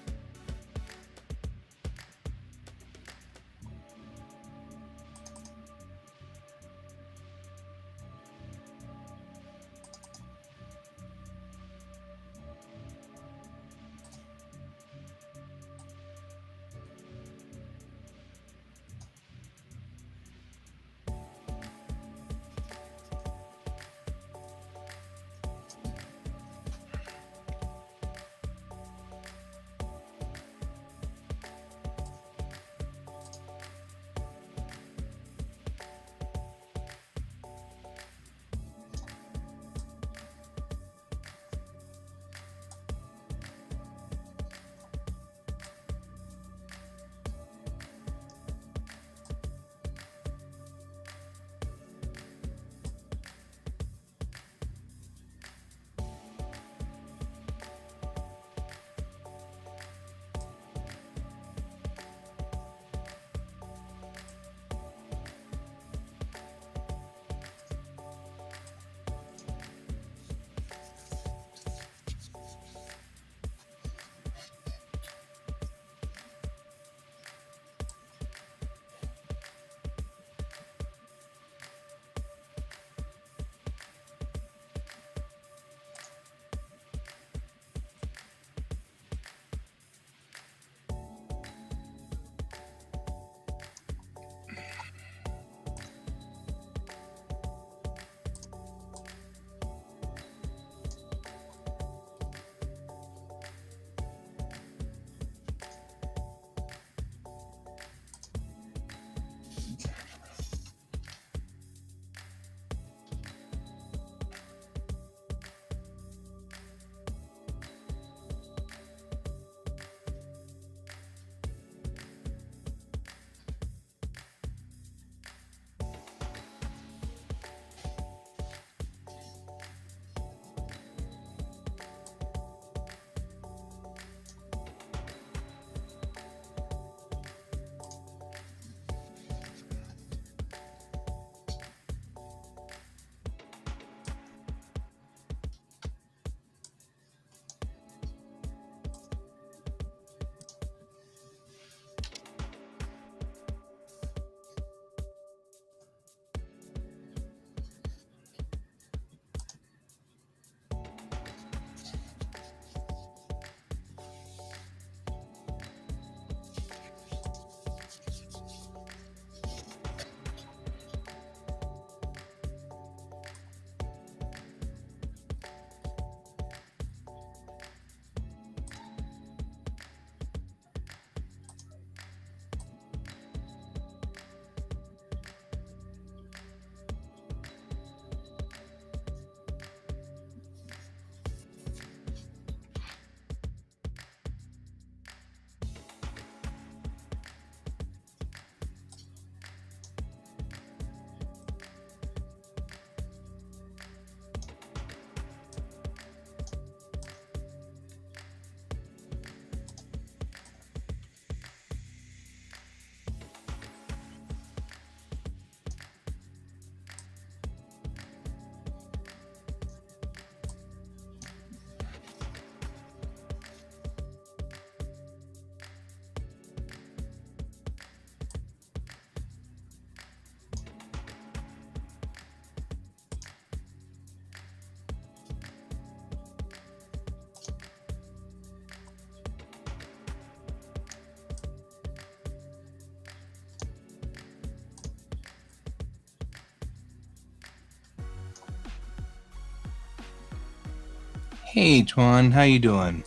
Hey, Tuan, how you doing?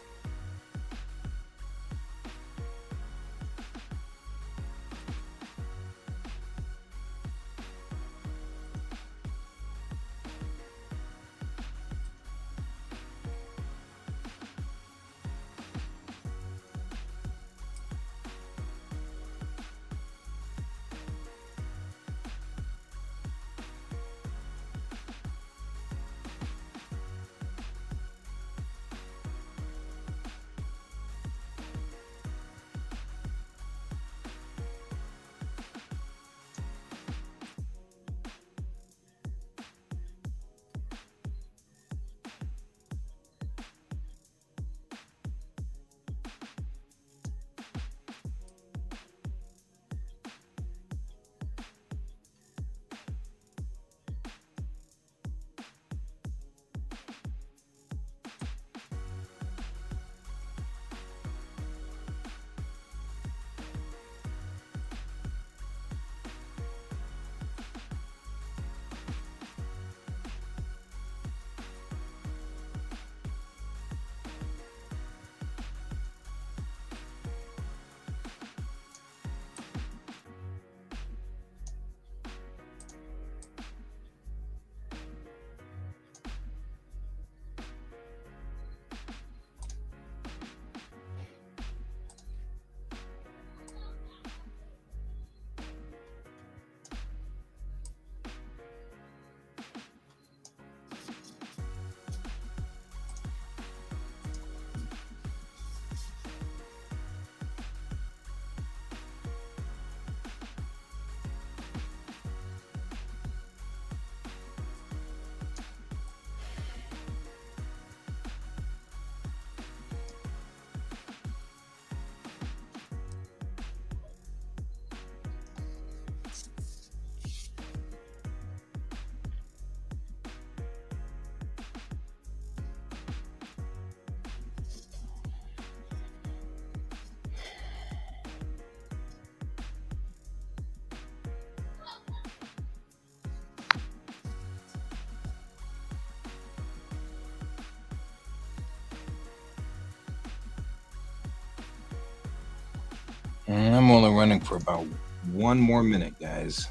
I'm only running for about 1 more minute, guys.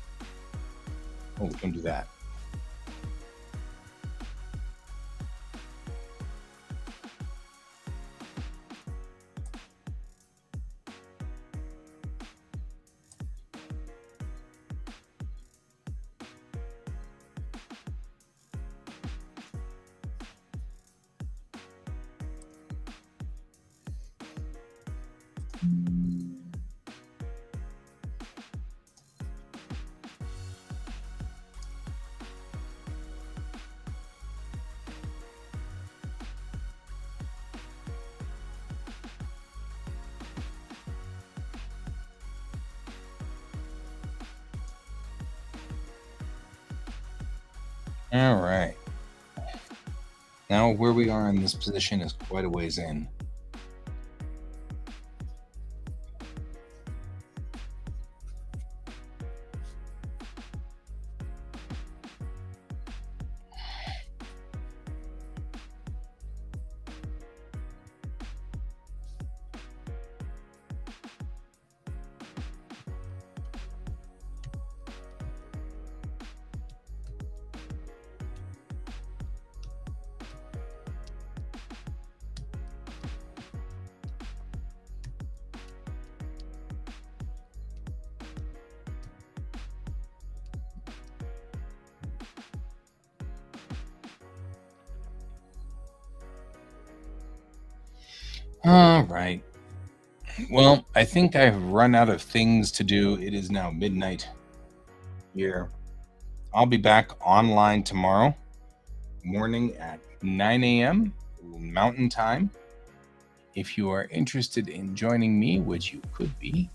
Oh, we can do that. All right. Now, where we are in this position is quite a ways in. All right. Well, I think I've run out of things to do. It is now midnight here. I'll be back online tomorrow morning at 9 a.m. Mountain Time. If you are interested in joining me, which you could be,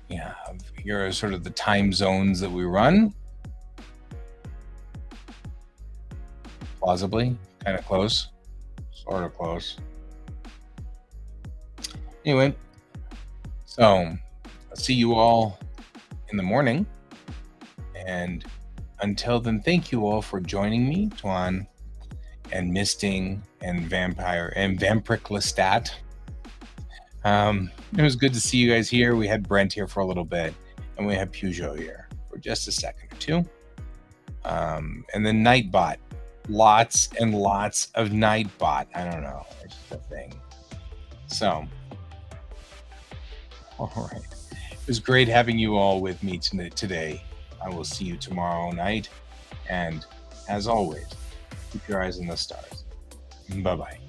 yeah, here are sort of the time zones that we run. Plausibly, kind of close, sort of close. Anyway, so I'll see you all in the morning. And until then, thank you all for joining me, Tuan. and Misting and Vampire and Vampiric Lestat. It was good to see you guys here. We had Brent here for a little bit, and we had Peugeot here for just a second or two. And then Nightbot. Lots and lots of Nightbot. I don't know. It's just a thing. So, all right. It was great having you all with me today. I will see you tomorrow night. And as always, keep your eyes on the stars. Bye-bye.